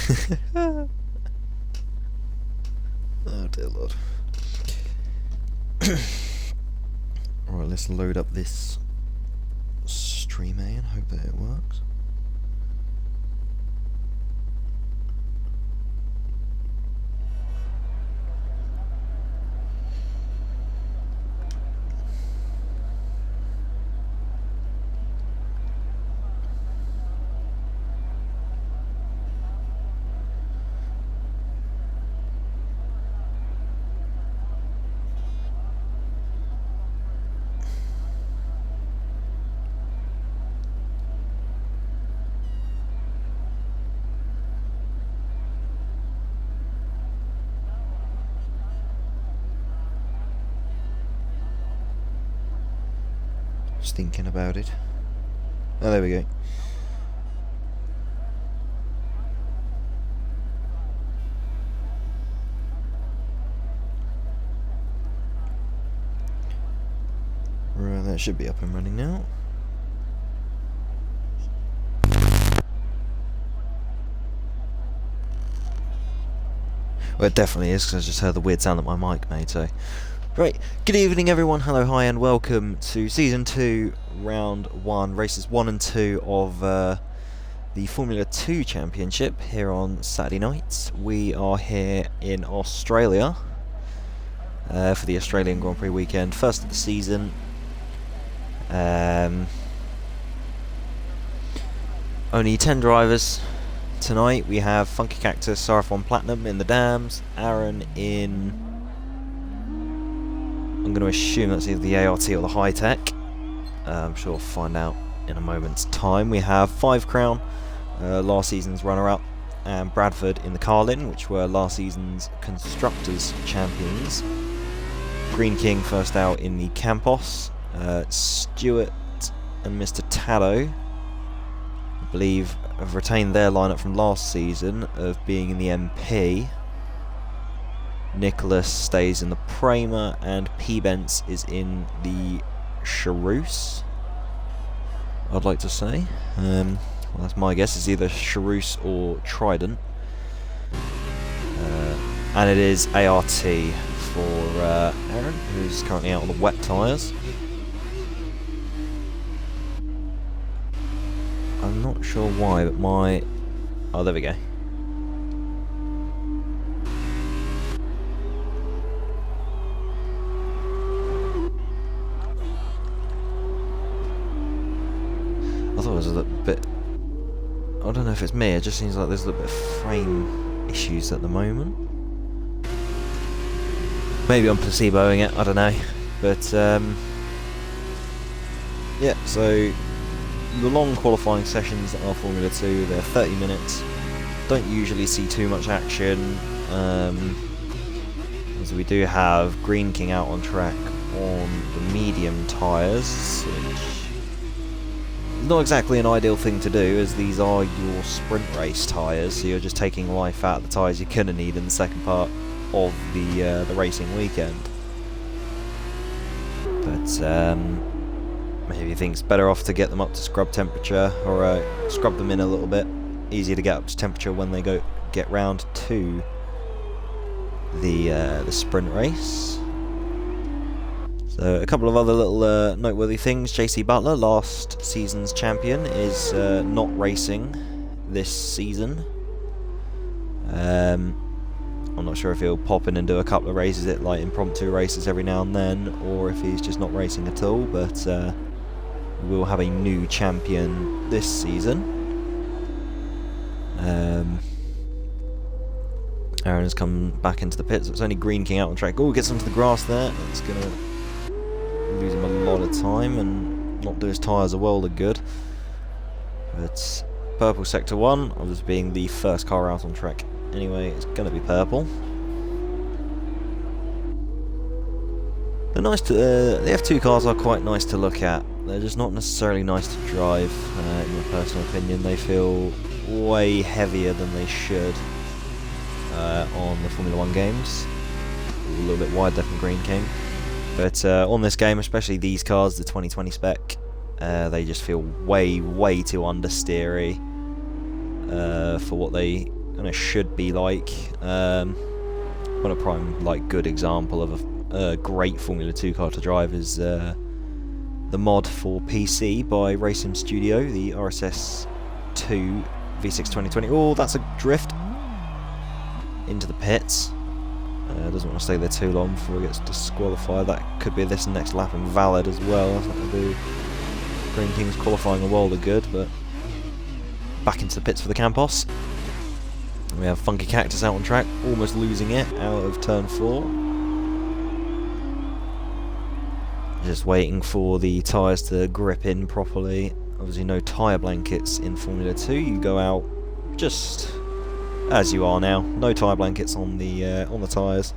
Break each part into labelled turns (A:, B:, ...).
A: Oh dear Lord. Alright, let's load up this stream and hope that it works. Just thinking about it. Oh, there we go. Right, that should be up and running now. Well, it definitely is, because I just heard the weird sound that my mic made, so... Right, good evening everyone, hello, hi, and welcome to Season 2, Round 1, Races 1 and 2 of the Formula 2 Championship here on Saturday nights. We are here in Australia for the Australian Grand Prix weekend, first of the season. Only 10 drivers tonight. We have Funky Cactus, Sarathon Platinum in the Dams, Aaron in... I'm going to assume that's either the ART or the High Tech. I'm sure we'll find out in a moment's time. We have Five Crown, last season's runner-up, and Bradford in the Carlin, which were last season's Constructors' Champions. Green King first out in the Campos. Stewart and Mr. Tallow, I believe, have retained their lineup from last season of being in the MP. Nicholas stays in the Prema, and P-Bence is in the Charouse, I'd like to say. Well, that's my guess, it's either Charouse or Trident. And it is ART for Aaron, who's currently out on the wet tyres. I'm not sure why, but my... Oh, there we go. I thought it was a little bit... I don't know if it's me, it just seems like there's a little bit of frame issues at the moment. Maybe I'm placeboing it, I don't know. But, yeah, so... The long qualifying sessions are Formula 2, they're 30 minutes. Don't usually see too much action. As we do have Green King out on track on the medium tyres, which is not exactly an ideal thing to do, as these are your sprint race tyres, so you're just taking life out of the tyres you're going to need in the second part of the racing weekend. But maybe he thinks better off to get them up to scrub temperature, or scrub them in a little bit. Easier to get up to temperature when they get round to the sprint race. So a couple of other little noteworthy things. JC Butler, last season's champion, is not racing this season. I'm not sure if he'll pop in and do a couple of races, like impromptu races every now and then, or if he's just not racing at all, but we'll have a new champion this season. Aaron has come back into the pits. It's only Green King out on track. Oh, gets onto the grass there. That's going to lose him a lot of time and not do his tyres a world of good. But Purple Sector 1, I was being the first car out on track. Anyway, it's going to be Purple. They're nice to, the F2 cars are quite nice to look at. They're just not necessarily nice to drive, in my personal opinion. They feel way heavier than they should on the Formula 1 games. A little bit wider from Green King. But on this game, especially these cars, the 2020 spec, they just feel way too understeery for what they kind of should be like. One a prime like good example of a great Formula 2 car to drive is the mod for PC by Racing Studio, the RSS 2 V6 2020. Oh, that's a drift into the pits. Doesn't want to stay there too long before it gets disqualified. That could be this next lap invalid as well. That's not going to do Green Kings qualifying a world of good, but back into the pits for the Campos. And we have Funky Cactus out on track, almost losing it out of turn 4. Just waiting for the tyres to grip in properly. Obviously no tyre blankets in Formula 2. You go out just as you are now. No tyre blankets on the tyres.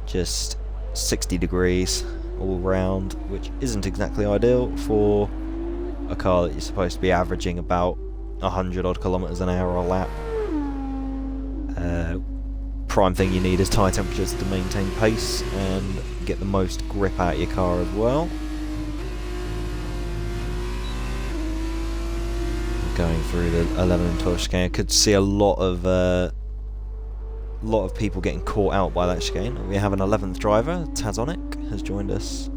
A: Just 60 degrees all round, which isn't exactly ideal for a car that you're supposed to be averaging about 100 odd kilometers an hour a lap. Prime thing you need is tyre temperatures to maintain pace and get the most grip out of your car as well. Going through the 11 and 12 chicane, I could see a lot of people getting caught out by that chicane. We have an 11th driver, Tazonic, has joined us,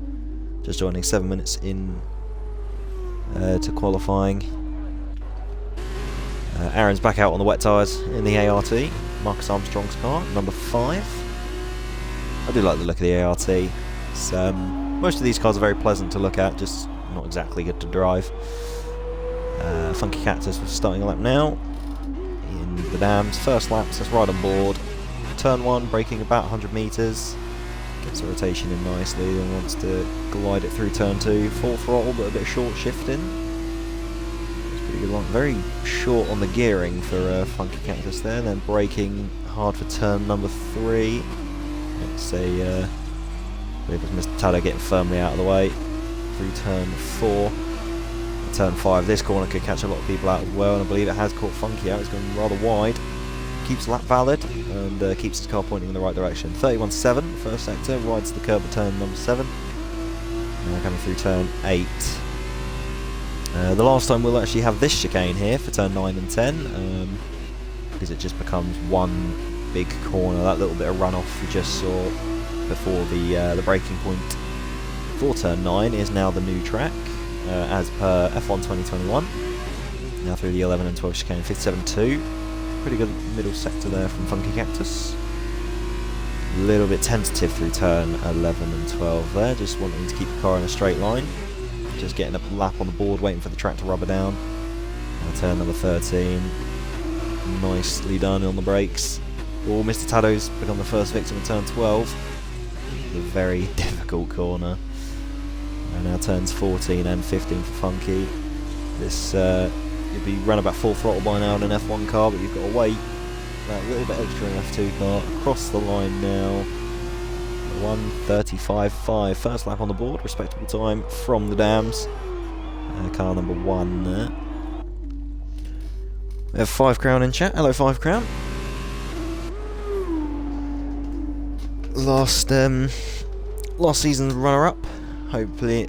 A: just joining 7 minutes in to qualifying. Aaron's back out on the wet tyres in the ART, Marcus Armstrong's car, number 5. I do like the look of the ART. It's, most of these cars are very pleasant to look at, just not exactly good to drive. Funky Cactus was starting a lap now in the Dams. First laps, let's ride on board. Turn 1, braking about 100 metres. Gets the rotation in nicely, then wants to glide it through turn 2. Full throttle, but a bit short shifting. It's pretty good one. Very short on the gearing for Funky Cactus there. Then braking hard for turn number 3. Let's say, I believe it was Mr. Taddo getting firmly out of the way through turn 4. Turn 5, this corner could catch a lot of people out as well, and I believe it has caught Funky out. It's going rather wide. Keeps lap valid and keeps his car pointing in the right direction. 31.7, first sector, rides the curb at turn number 7. Now coming through turn 8. The last time we'll actually have this chicane here for turn 9 and 10, because it just becomes one big corner. That little bit of runoff we just saw before the braking point for turn 9 is now the new track. As per F1 2021. Now through the 11 and 12 chicane, 57.2. Pretty good middle sector there from Funky Cactus. A little bit tentative through turn 11 and 12 there, just wanting to keep the car in a straight line. Just getting a lap on the board, waiting for the track to rubber down. Now turn number 13. Nicely done on the brakes. Oh, Mr. Taddo's become the first victim of turn 12. A very difficult corner. And now turns 14 and 15 for Funky. This you'd be run about full throttle by now in an F1 car, but you've got to wait that little bit extra in an F2 car. Across the line now, 1:35.5. First lap on the board, respectable time from the Dams. Car number 1 there. We have 5 Crown in chat. Hello, 5 Crown. Last season's runner-up. Hopefully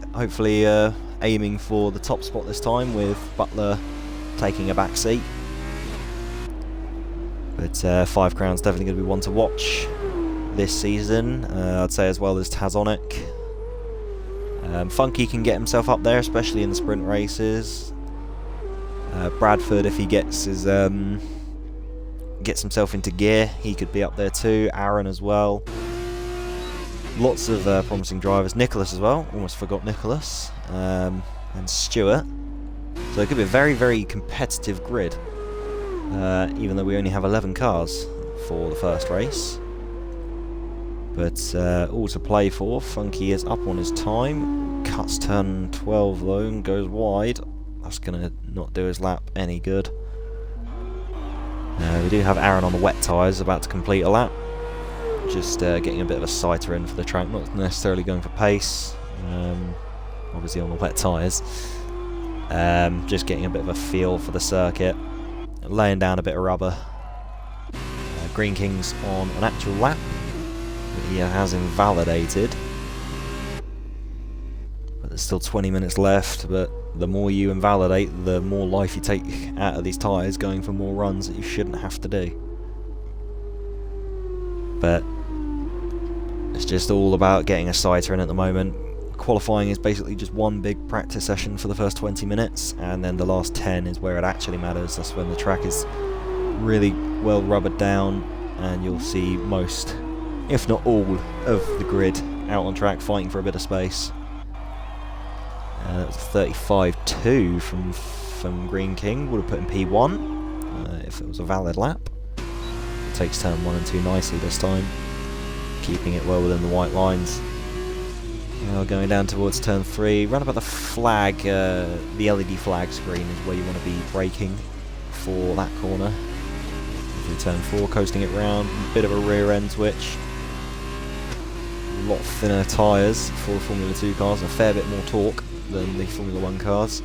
A: aiming for the top spot this time, with Butler taking a back seat. But 5 Crown's definitely going to be one to watch this season. I'd say as well as Tazonic. Funky can get himself up there, especially in the sprint races. Bradford, if he gets himself into gear, he could be up there too. Aaron as well. Lots of promising drivers. Nicholas as well. Almost forgot Nicholas. And Stewart. So it could be a very, very competitive grid. Even though we only have 11 cars for the first race. But all to play for. Funky is up on his time. Cuts turn 12 though and goes wide. That's going to not do his lap any good. We do have Aaron on the wet tyres about to complete a lap. Just getting a bit of a sighter in for the track, not necessarily going for pace, obviously on the wet tyres. Just getting a bit of a feel for the circuit, laying down a bit of rubber. Green King's on an actual lap that he has invalidated. But There's still 20 minutes left, but the more you invalidate, the more life you take out of these tyres, going for more runs that you shouldn't have to do. But it's just all about getting a sighter in at the moment. Qualifying is basically just one big practice session for the first 20 minutes, and then the last 10 is where it actually matters. That's when the track is really well rubbered down, and you'll see most, if not all, of the grid out on track fighting for a bit of space. That's 35.2 from Green King, would have put in P1 if it was a valid lap. Takes turn 1 and 2 nicely this time, keeping it well within the white lines. Now going down towards turn 3, round about the flag, the LED flag screen is where you want to be braking for that corner. Through turn 4, coasting it round, bit of a rear end switch. A lot thinner tyres for the Formula 2 cars, a fair bit more torque than the Formula 1 cars.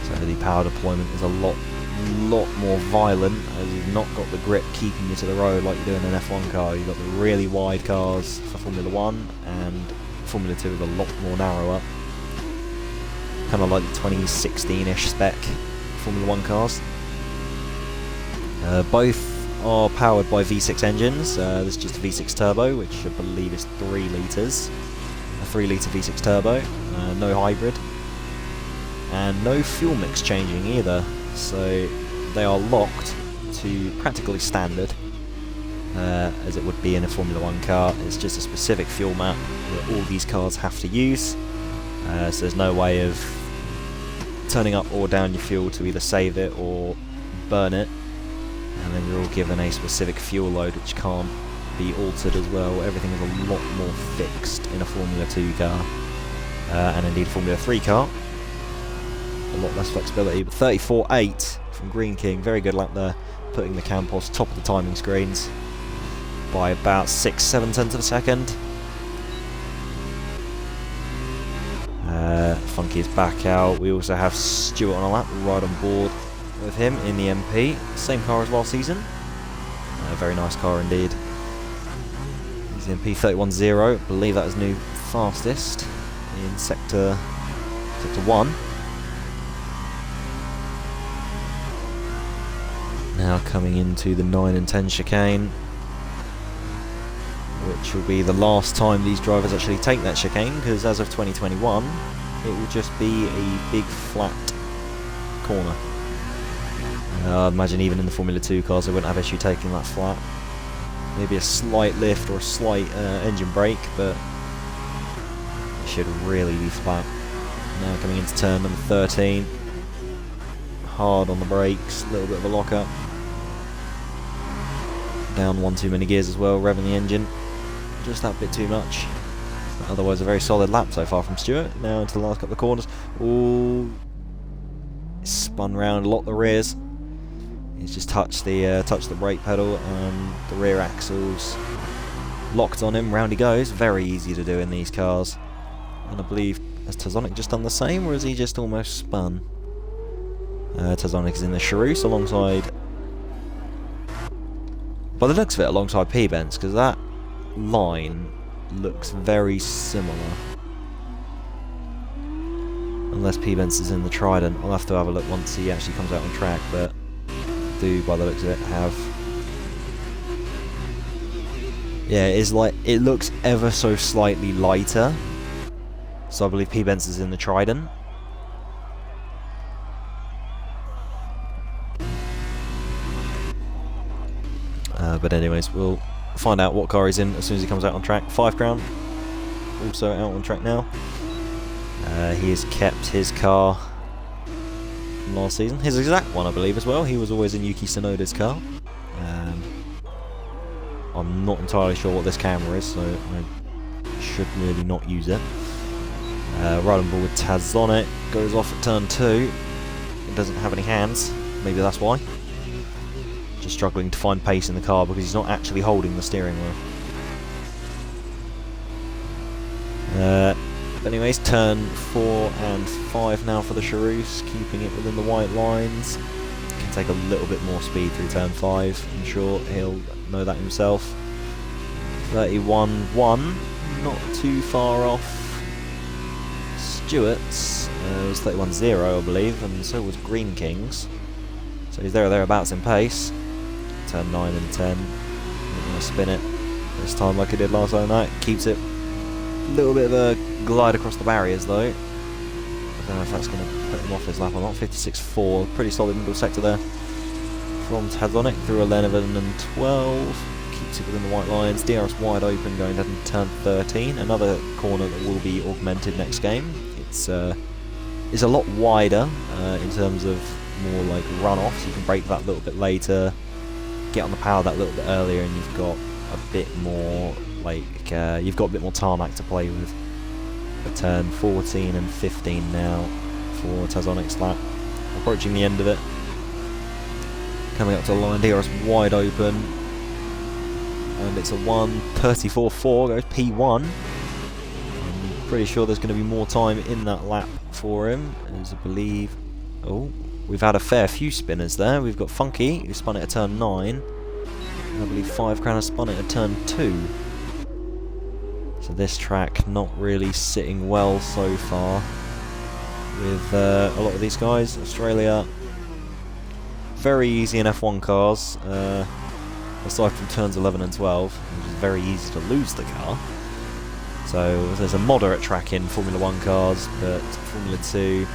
A: So the power deployment is a lot more violent, as you've not got the grip keeping you to the road like you do in an F1 car. You've got the really wide cars for Formula 1, and Formula 2 is a lot more narrower. Kind of like the 2016-ish spec Formula 1 cars. Both are powered by V6 engines. This is just a V6 turbo, which I believe is 3 litres. A 3 litre V6 turbo, no hybrid, and no fuel mix changing either. So they are locked to practically standard, as it would be in a Formula 1 car. It's just a specific fuel map that all these cars have to use. So there's no way of turning up or down your fuel to either save it or burn it. And then you're all given a specific fuel load which can't be altered as well. Everything is a lot more fixed in a Formula 2 car, and indeed a Formula 3 car. A lot less flexibility, but 34.8 from Green King, very good lap there, putting the Campos top of the timing screens by about 6-7 tenths of a second. Funky is back out. We also have Stewart on a lap, right on board with him in the MP, same car as last season. Very nice car indeed. He's the MP 31.0, I believe that is new fastest in sector 1. Now coming into the 9 and 10 chicane, which will be the last time these drivers actually take that chicane, because as of 2021 it will just be a big flat corner. I imagine even in the Formula 2 cars they wouldn't have issue taking that flat. Maybe a slight lift or a slight engine brake, but it should really be flat. Now coming into turn number 13, hard on the brakes, a little bit of a lock-up. Down one too many gears as well, revving the engine just that bit too much. But otherwise a very solid lap so far from Stewart. Now into the last couple of corners. Ooh, spun round, locked the rears. He's just touched the brake pedal and the rear axles locked on him. Round he goes. Very easy to do in these cars. And I believe, has Tazonic just done the same, or has he just almost spun? Tazonic is in the Charus alongside, by the looks of it, alongside P-Benz, because that line looks very similar. Unless P-Benz is in the Trident. I'll have to have a look once he actually comes out on track, but do, by the looks of it, have... Yeah, it looks ever so slightly lighter. So I believe P-Benz is in the Trident. But anyways, we'll find out what car he's in as soon as he comes out on track. 5 Crown, also out on track now. He has kept his car from last season. His exact one, I believe, as well. He was always in Yuki Tsunoda's car. I'm not entirely sure what this camera is, so I should really not use it. Right on board with Tazonic, goes off at turn 2. He doesn't have any hands, maybe that's why. Just struggling to find pace in the car because he's not actually holding the steering wheel. Anyways, turn 4 and 5 now for the Charus, keeping it within the white lines. Can take a little bit more speed through turn 5, I'm sure he'll know that himself. 31.1, not too far off Stewart's was 31.0, I believe, and so was Green King's. So he's there or thereabouts in pace. Turn 9 and 10. I'm going to spin it this time like I did last night. Keeps it a little bit of a glide across the barriers though. I don't know if that's going to put him off his lap or not. 56.4, pretty solid middle sector there from Tazonic through 11 and 12. Keeps it within the white lines. DRS wide open going down to turn 13. Another corner that will be augmented next game. It's a lot wider in terms of more like runoffs. You can brake that a little bit later, get on the power that little bit earlier, and you've got a bit more like you've got a bit more tarmac to play with. A turn 14 and 15 now for Tazonic's lap. Approaching the end of it. Coming up to the line, DRS wide open. And it's a 1:34.4, goes P1. I'm pretty sure there's going to be more time in that lap for him, as I believe... Oh, we've had a fair few spinners there. We've got Funky, who spun it at turn 9. And I believe 5 Crown has spun it at turn 2. So this track not really sitting well so far with a lot of these guys. Australia, very easy in F1 cars, aside from turns 11 and 12, which is very easy to lose the car. So there's a moderate track in Formula 1 cars, but Formula 2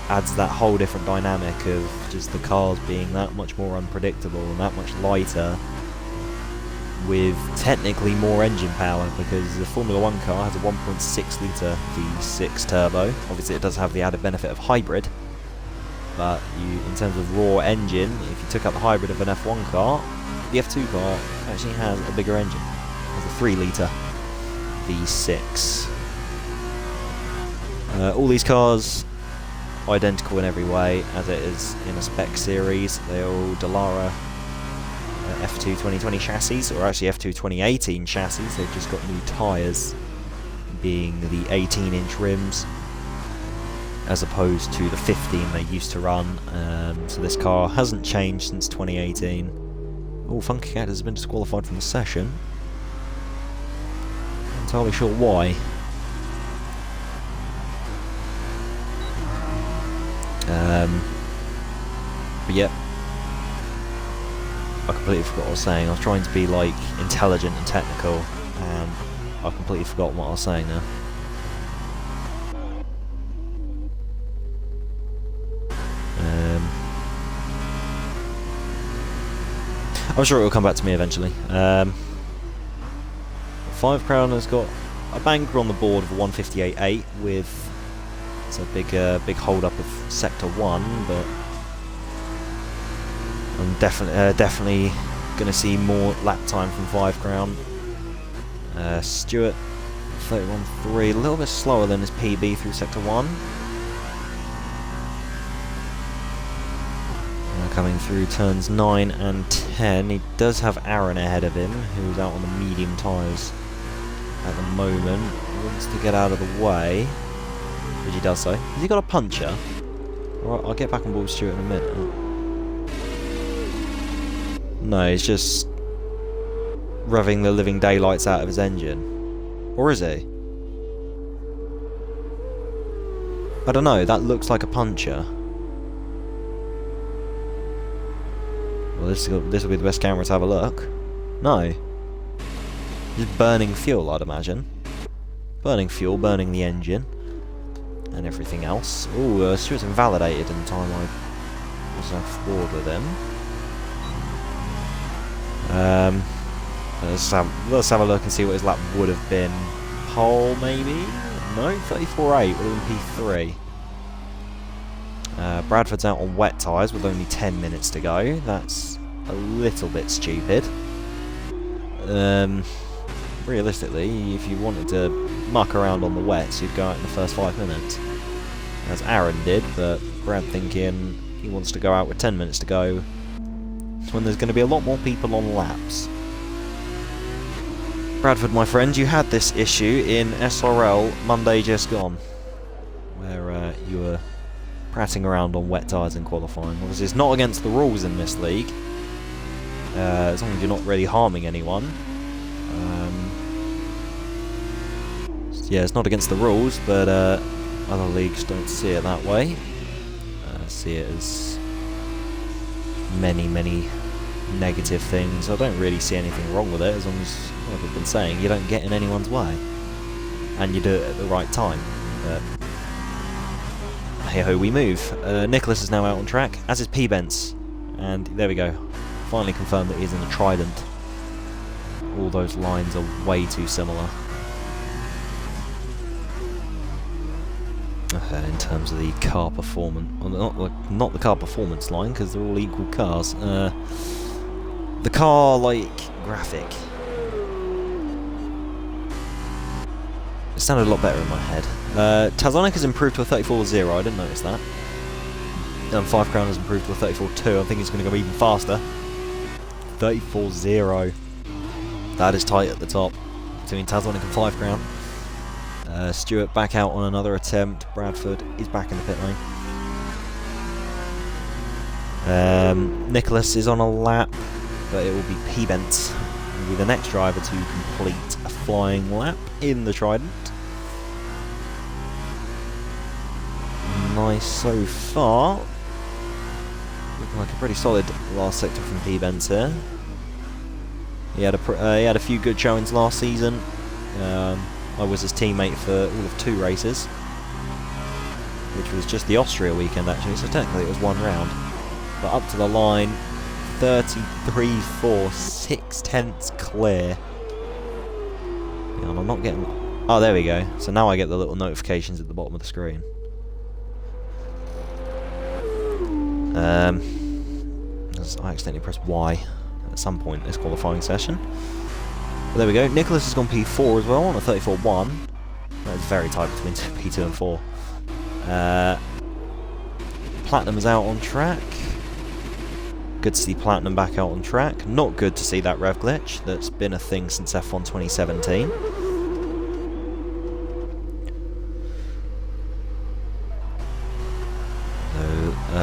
A: adds that whole different dynamic of just the cars being that much more unpredictable and that much lighter, with technically more engine power, because the Formula 1 car has a 1.6 litre V6 turbo. Obviously it does have the added benefit of hybrid, but in terms of raw engine, if you took out the hybrid of an F1 car, the F2 car actually has a bigger engine. It has a 3 litre V6. All these cars identical in every way, as it is in a spec series. They're all Dallara F2 2020 chassis, or actually F2 2018 chassis. They've just got new tyres, being the 18-inch rims as opposed to the 15 they used to run. So this car hasn't changed since 2018. Oh, Funky Cat has been disqualified from the session. Not entirely sure why. But yeah, I completely forgot what I was saying. I was trying to be like intelligent and technical, and I completely forgot what I was saying now. I'm sure it will come back to me eventually. 5 Crown has got a banker on the board of 158.8 with it's a big hold up of sector 1, but I'm definitely going to see more lap time from 5 Crown. Stewart 31.3, a little bit slower than his PB through sector 1. Coming through turns 9 and 10, he does have Aaron ahead of him, who's out on the medium tyres at the moment. He wants to get out of the way, which he does so. Has he got a puncher? Alright, I'll get back on board with Stewart in a minute. No, he's just revving the living daylights out of his engine. Or is he? I don't know, that looks like a puncher. Well, this will be the best camera to have a look. No. Just burning fuel, I'd imagine. Burning fuel, burning the engine, and everything else. Ooh, Stuart's invalidated in the time I was off board with him. Let's have a look and see what his lap would have been. Pole, maybe? No, 34.8 would have been P3. Bradford's out on wet tyres with only 10 minutes to go. That's a little bit stupid. Realistically, if you wanted to muck around on the wets, you'd go out in the first 5 minutes, as Aaron did, but Brad thinking he wants to go out with 10 minutes to go when there's going to be a lot more people on laps. Bradford, my friend, you had this issue in SRL Monday just gone, where you were prattling around on wet tyres in qualifying. Obviously it's not against the rules in this league, as long as you're not really harming anyone. Yeah, it's not against the rules, but I Other leagues don't see it that way. See it as many negative things. I don't really see anything wrong with it, as long as, like I've been saying, you don't get in anyone's way and you do it at the right time. Hey ho, we move. Nicholas is now out on track, as is P-Bence, and there we go. Finally confirmed that he's in the Trident. All those lines are way too similar. In terms of the car performance, well, not the car performance line, because they're all equal cars. The car, like, graphic. It sounded a lot better in my head. Tazonic has improved to a 34.0, I didn't notice that. 5 Crown has improved to a 34.2, I think it's going to go even faster. 34.0. That is tight at the top, between Tazonic and 5 Crown. Stewart back out on another attempt. Bradford is back in the pit lane. Nicholas is on a lap, but it will be P-Bence who will be the next driver to complete a flying lap in the Trident. Nice so far. Looking like a pretty solid last sector from P-Bence here. He had a few good showings last season. I was his teammate for all of 2 races, which was just the Austria weekend actually, so technically it was 1 round. But up to the line, 33.4, 6/10 clear. Yeah, and I'm not getting... Oh, there we go. So now I get the little notifications at the bottom of the screen. I accidentally pressed Y at some point in this qualifying session. But there we go. Nicholas has gone P4 as well on a 34.1. That's very tight between P2 and 4. Platinum is out on track. Good to see Platinum back out on track. Not good to see that rev glitch that's been a thing since F1 2017.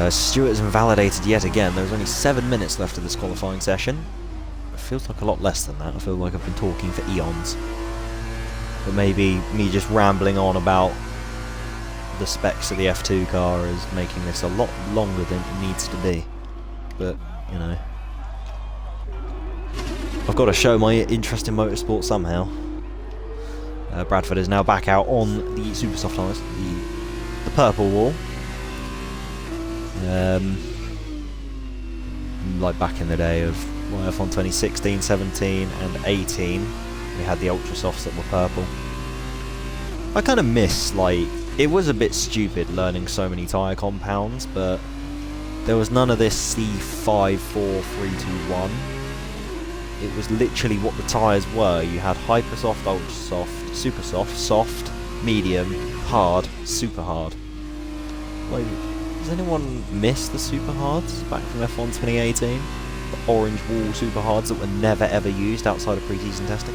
A: Stewart is invalidated yet again. There's only 7 minutes left of this qualifying session. It feels like a lot less than that. I feel like I've been talking for eons. But maybe me just rambling on about the specs of the F2 car is making this a lot longer than it needs to be. But, you know, I've got to show my interest in motorsport somehow. Bradford is now back out on the super soft tyres, the purple wall. Like back in the day of F1 2016, 17 and 18, we had the ultra softs that were purple. I kind of miss, like, it was a bit stupid learning so many tyre compounds, but there was none of this C5, 4, 3, 2, 1. It was literally what the tyres were. You had hyper soft, ultra soft, super soft, soft, medium, hard, super hard. Like, does anyone miss the super hards back from F1 2018? The orange wall super hards that were never ever used outside of pre-season testing.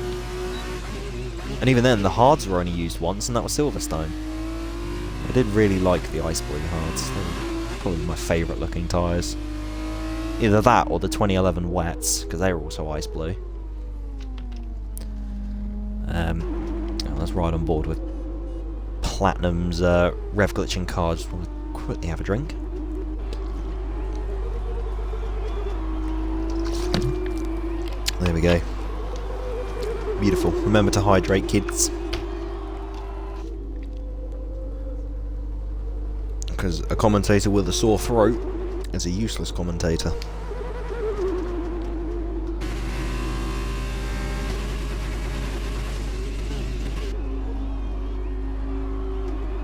A: And even then, the hards were only used once, and that was Silverstone. I did really like the ice blue hards. They were probably my favourite looking tyres. Either that or the 2011 wets, because they were also ice blue. Let's ride on board with Platinum's rev glitching car. Just want to quickly have a drink. There we go. Beautiful. Remember to hydrate, kids. Because a commentator with a sore throat is a useless commentator.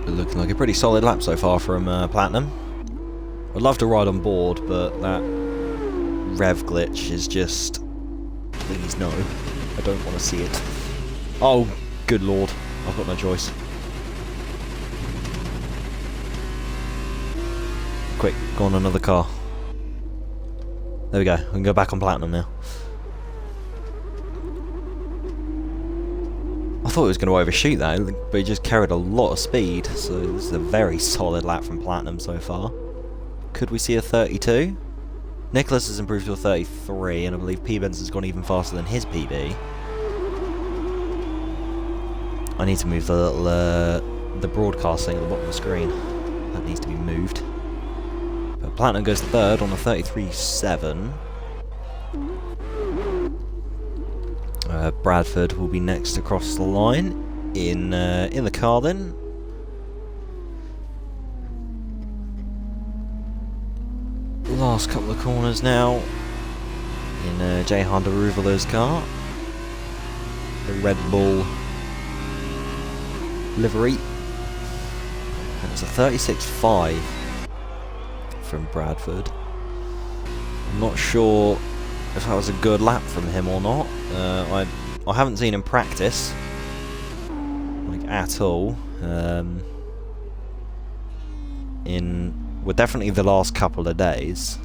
A: Looking like a pretty solid lap so far from Platinum. I'd love to ride on board, but that rev glitch is just... Please no. I don't want to see it. Oh, good lord. I've got no choice. Quick, go on another car. There we go. We can go back on Platinum now. I thought it was going to overshoot that, but he just carried a lot of speed, so this is a very solid lap from Platinum so far. Could we see a 32? Nicholas has improved to a 33, and I believe P-Bence has gone even faster than his PB. I need to move the little the broadcast thing at the bottom of the screen. That needs to be moved. But Platinum goes third on a 33.7. Bradford will be next across the line in the Carlin. Last couple of corners now in Jehan Daruvala's car. The Red Bull livery. And it's a 36.5 from Bradford. I'm not sure if that was a good lap from him or not. I haven't seen him practice, like, at all. Well, definitely the last couple of days.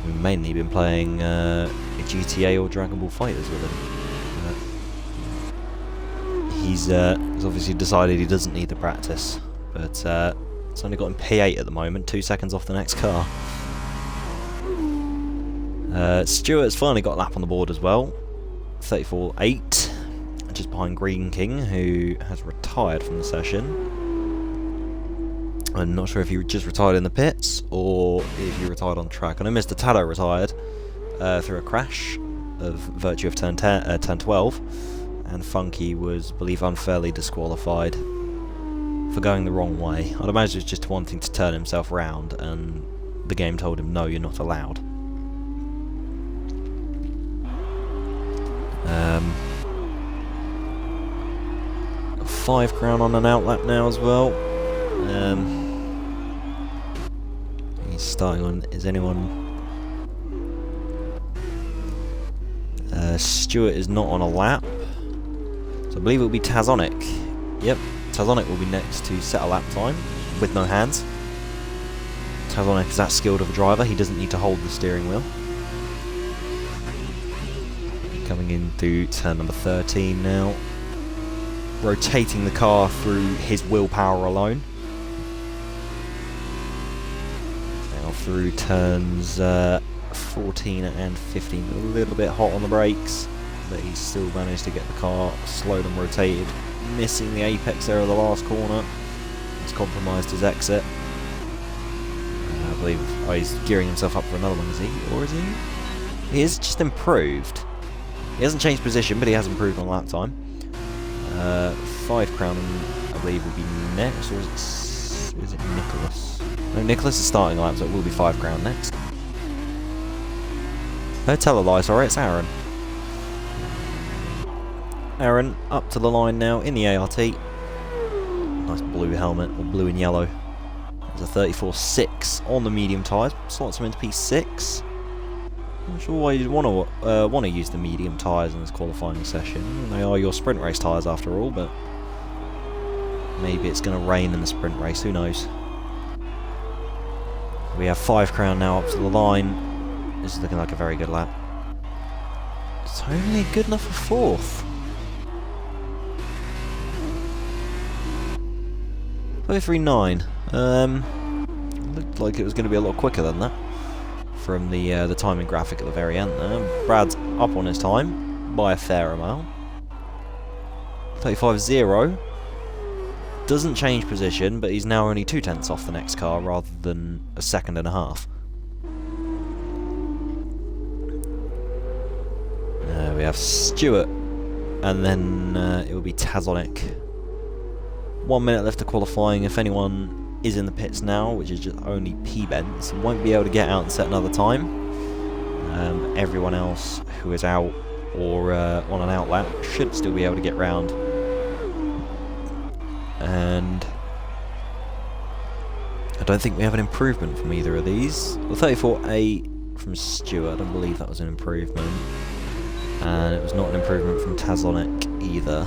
A: We've mainly been playing GTA or Dragon Ball FighterZ with him. He's obviously decided he doesn't need the practice, but it's only got him P8 at the moment, 2 seconds off the next car. Stewart's finally got a lap on the board as well, 34.8, just behind Green King, who has retired from the session. I'm not sure if he just retired in the pits or if he retired on track. I know Mr. Taddo retired through a crash of virtue of turn 12, and Funky was, I believe, unfairly disqualified for going the wrong way. I'd imagine it's just wanting to turn himself around, and the game told him, no, you're not allowed. 5 crown on an outlap now as well. He's starting on, is anyone... Stewart is not on a lap, so I believe it will be Tazonic. Yep, Tazonic will be next to set a lap time with no hands. Tazonic is that skilled of a driver, he doesn't need to hold the steering wheel. Coming into turn number 13 now. Rotating the car through his willpower alone. Now through turns 14 and 15, a little bit hot on the brakes, but he's still managed to get the car slowed and rotated, missing the apex there of the last corner. He's compromised his exit. I believe he's gearing himself up for another one, is he? Or is he? He is just improved. He hasn't changed position, but he has improved on lap time. 5 crown, I believe, will be next, or is it Nicholas? No, Nicholas is starting a lap, so it will be 5 crown next. Tell a lie, sorry, it's Aaron. Aaron up to the line now in the ART. Nice blue helmet, or blue and yellow. There's a 34.6 on the medium tyres, slots him into P6. Not sure why you'd want to use the medium tyres in this qualifying session. They are your sprint race tyres after all, but maybe it's going to rain in the sprint race, who knows. We have 5 crown now up to the line. This is looking like a very good lap. It's only good enough for 4th. 33.9. Looked like it was going to be a lot quicker than that from the timing graphic at the very end there. Brad's up on his time by a fair amount. 35.0. Doesn't change position, but he's now only 2/10 off the next car rather than a second and a half. We have Stewart, and then it will be Tazonic. 1 minute left of qualifying. If anyone is in the pits now, which is just only P-Bents, won't be able to get out and set another time. Everyone else who is out or on an outlap should still be able to get round. And I don't think we have an improvement from either of these. The 34.8 from Stewart, I don't believe that was an improvement. And it was not an improvement from Tazonic either.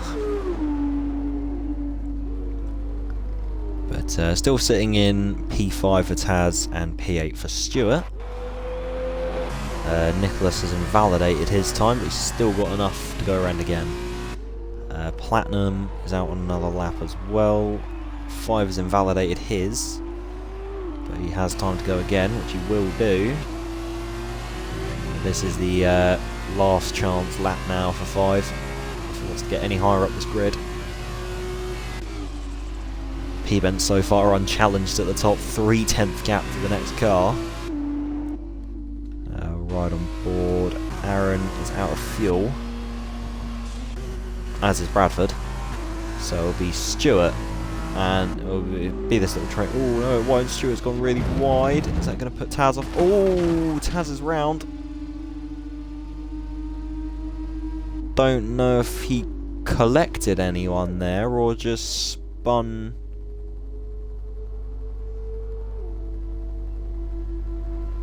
A: But still sitting in P5 for Taz and P8 for Stewart. Nicholas has invalidated his time, but he's still got enough to go around again. Platinum is out on another lap as well. 5 has invalidated his, but he has time to go again, which he will do. This is the last chance lap now for 5, if he wants to get any higher up this grid. P-Bent so far unchallenged at the top, 3/10 gap to the next car. Right on board. Aaron is out of fuel, as is Bradford. So it'll be Stewart, and it'll be this little train. Oh no, Wine Stewart's gone really wide. Is that going to put Taz off? Oh, Taz is round. Don't know if he collected anyone there or just spun.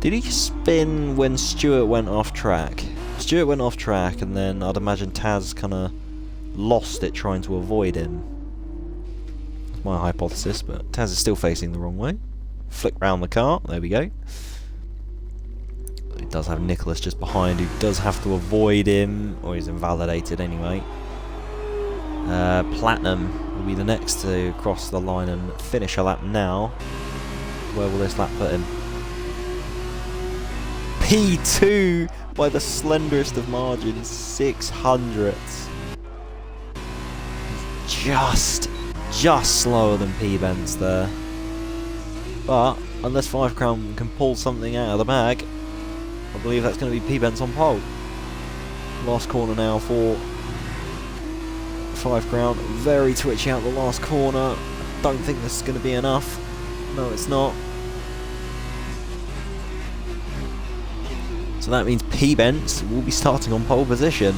A: Did he spin when Stewart went off track? Stewart went off track, and then I'd imagine Taz kind of lost it trying to avoid him. That's my hypothesis, but Taz is still facing the wrong way. Flick round the car, there we go. He does have Nicholas just behind, who does have to avoid him, or he's invalidated anyway. Platinum will be the next to cross the line and finish a lap now. Where will this lap put him? P2 by the slenderest of margins, 600ths. Just slower than P-Bent's there. But unless 5 Crown can pull something out of the bag, I believe that's going to be P-Bent's on pole. Last corner now for 5 Crown. Very twitchy out the last corner. Don't think this is going to be enough. No, it's not. So that means P-Bent will be starting on pole position.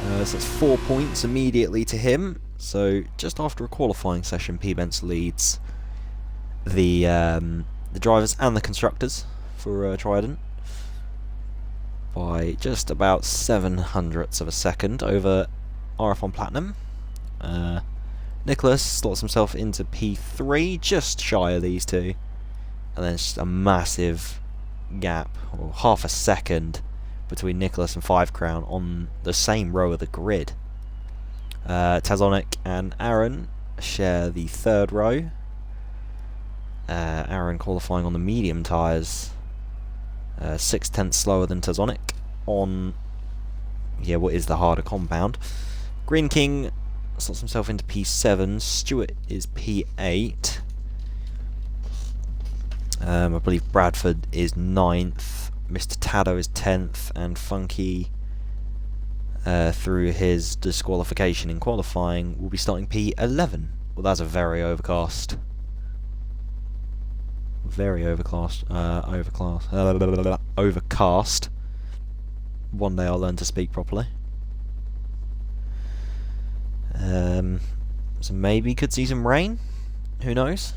A: So that's 4 points immediately to him. So just after a qualifying session, P-Bent leads the drivers and the constructors for Trident by just about 700ths of a second over RF on Platinum. Nicholas slots himself into P3, just shy of these two, and then just a massive gap, or half a second, between Nicholas and 5 Crown on the same row of the grid. Tazonic and Aaron share the third row. Aaron qualifying on the medium tyres, 6/10 slower than Tazonic on what is the harder compound. Green King slots himself into P7. Stewart is P8. I believe Bradford is 9th, Mr. Taddo is 10th, and Funky, through his disqualification in qualifying, will be starting P11. Well, that's a very overcast. Overcast. One day I'll learn to speak properly. So maybe could see some rain. Who knows?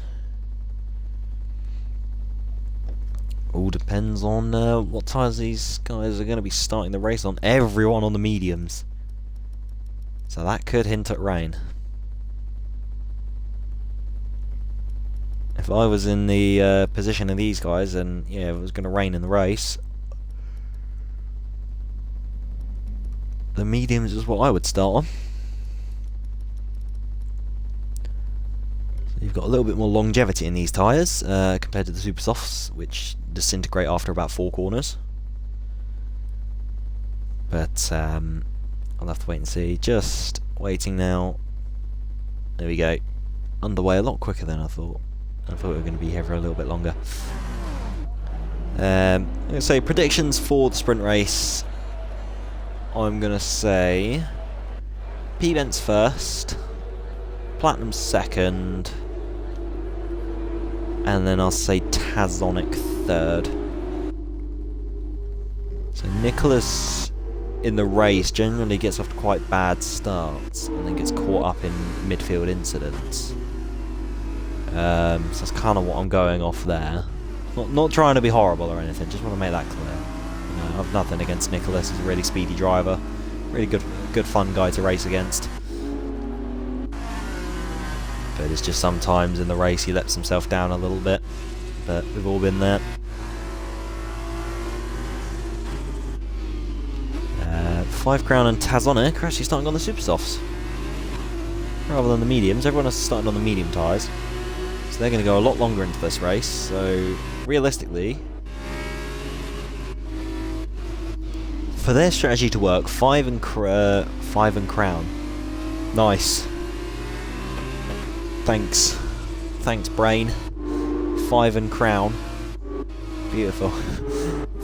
A: All depends on what tyres these guys are going to be starting the race on. Everyone on the mediums. So that could hint at rain. If I was in the position of these guys and it was going to rain in the race, the mediums is what I would start on. So you've got a little bit more longevity in these tyres compared to the Super Softs, which disintegrate after about 4 corners. But I'll have to wait and see. Just waiting now. There we go. Underway a lot quicker than I thought. I thought we were going to be here for a little bit longer. I'm going to say predictions for the sprint race. I'm going to say P-Bent's first, Platinum's second, and then I'll say Tazonic third. So Nicholas in the race generally gets off to quite bad starts and then gets caught up in midfield incidents. So that's kind of what I'm going off there. Not trying to be horrible or anything, just want to make that clear. I've nothing against Nicholas. He's a really speedy driver, really good fun guy to race against. But it's just sometimes in the race he lets himself down a little bit. But we've all been there. 5 Crown and Tazonic are actually starting on the Super Softs rather than the mediums. Everyone else is starting on the medium tyres, so they're going to go a lot longer into this race. So realistically, for their strategy to work, 5 and Crown. Nice. Thanks. Thanks, Brain. 5 and Crown. Beautiful.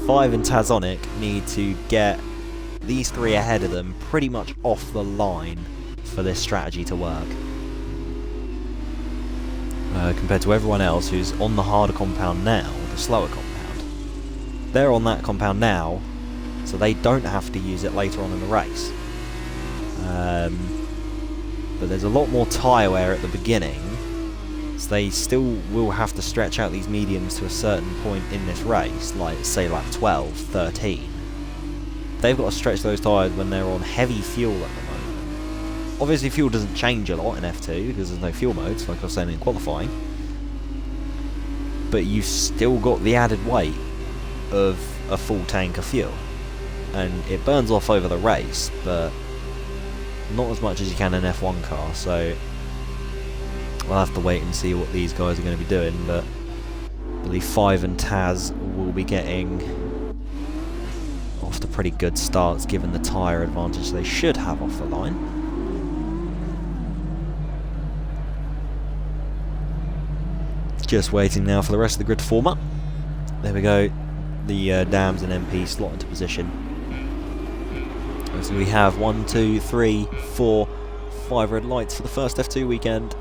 A: 5 and Tazonic need to get these 3 ahead of them pretty much off the line for this strategy to work. Compared to everyone else who's on the harder compound now, the slower compound. They're on that compound now, so they don't have to use it later on in the race. But there's a lot more tyre wear at the beginning, so they still will have to stretch out these mediums to a certain point in this race, like say lap 12, 13. They've got to stretch those tyres when they're on heavy fuel at the moment. Obviously fuel doesn't change a lot in F2 because there's no fuel modes, like I was saying in qualifying. But you've still got the added weight of a full tank of fuel. And it burns off over the race, but not as much as you can in an F1 car, so we'll have to wait and see what these guys are going to be doing, but I believe 5 and Taz will be getting off to pretty good starts given the tyre advantage they should have off the line. Just waiting now for the rest of the grid to form up. There we go. The Dams and MP slot into position. So we have 1, 2, 3, 4, 5 red lights for the first F2 weekend.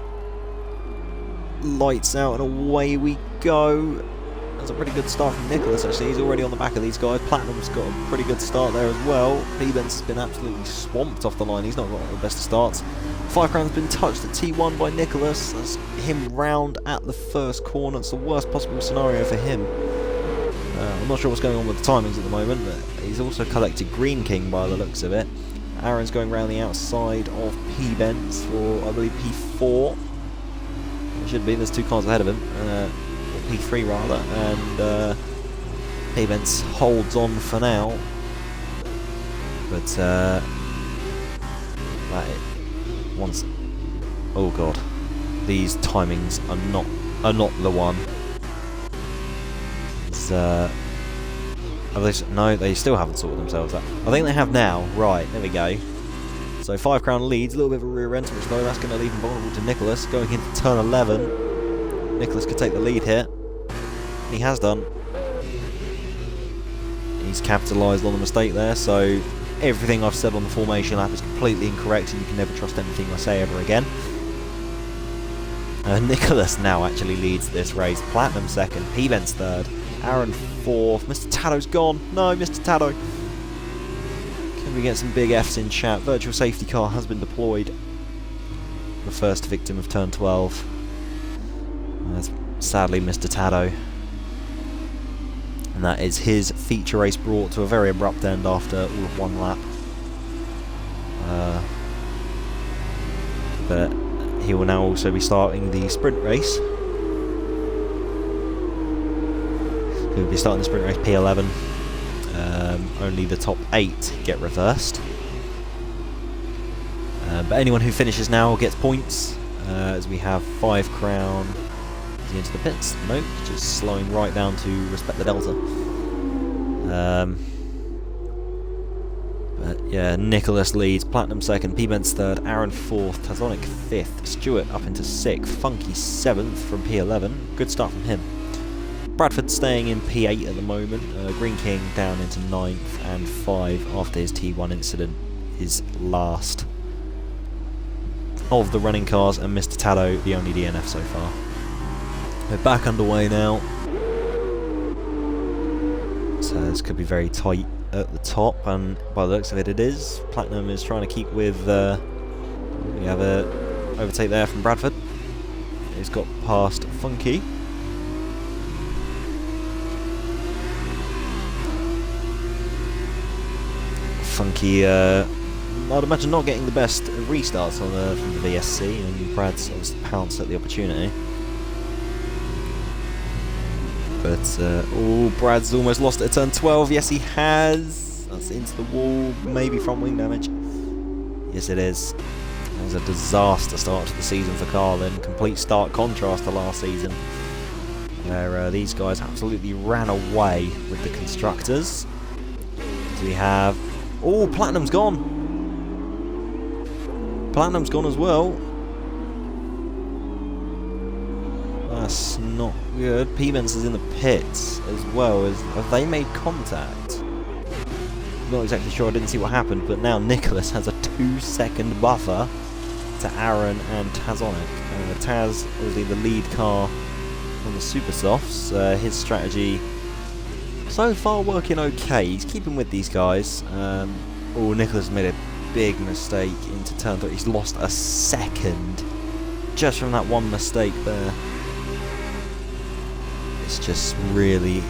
A: Lights out and away we go. That's a pretty good start from Nicholas actually. He's already on the back of these guys. Platinum's got a pretty good start there as well. P-Benz has been absolutely swamped off the line. He's not got the best of starts. 5 Crown's been touched at T1 by Nicholas. That's him round at the first corner. It's the worst possible scenario for him. I'm not sure what's going on with the timings at the moment, but he's also collected Green King by the looks of it. Aaron's going round the outside of P-Benz for, I believe, P4. It should be, there's 2 cars ahead of him. Or P3 rather, and P-Benz holds on for now. But once, oh god, these timings are not the one. It's no, they still haven't sorted themselves out. I think they have now. Right, there we go. So 5 Crown leads, a little bit of a rear end switch though. That's going to leave him vulnerable to Nicholas going into turn 11. Nicholas could take the lead here. He has done. He's capitalised on the mistake there, so everything I've said on the formation lap is completely incorrect and you can never trust anything I say ever again. Nicholas now actually leads this race. Platinum second, P-Benz third, Aaron fourth. Mr. Tado's gone. No, Mr. Tado. Can we get some big Fs in chat? Virtual safety car has been deployed. The first victim of turn 12. That's sadly Mr. Tado. And that is his feature race brought to a very abrupt end after all of 1 lap. But he will now also be starting the sprint race. He'll be starting the sprint race P11. Only the top 8 get reversed. But anyone who finishes now gets points, as we have 5 Crown. Is he into the pits? Nope, just slowing right down to respect the delta. But yeah, Nicholas leads, Platinum second, P-Benz third, Aaron fourth, Tazonic fifth, Stewart up into 6th, Funky 7th from P11. Good start from him. Bradford staying in P8 at the moment, Green King down into 9th and 5 after his T1 incident, his last of the running cars, and Mr. Tado the only DNF so far. We're back underway now. So this could be very tight at the top, and by the looks of it, it is. Platinum is trying to keep with. We have a overtake there from Bradford. He's got past Funky. Funky, I'd imagine not getting the best restarts on from the VSC, and Brad's obviously pounced at the opportunity. But, oh, Brad's almost lost it at turn 12. Yes, he has. That's into the wall. Maybe front wing damage. Yes, it is. It was a disaster start to the season for Carlin. Complete stark contrast to last season, where these guys absolutely ran away with the constructors. So we have... Oh, Platinum's gone. Platinum's gone as well. That's not good. P-Benz is in the pits as well. Have they made contact? Not exactly sure, I didn't see what happened, but now Nicholas has a 2-second buffer to Aaron and Tazonic. Taz, obviously the lead car on the Super Softs. His strategy so far working okay. He's keeping with these guys. Oh, Nicholas made a big mistake into turn 3. He's lost a second just from that one mistake there. It's just really...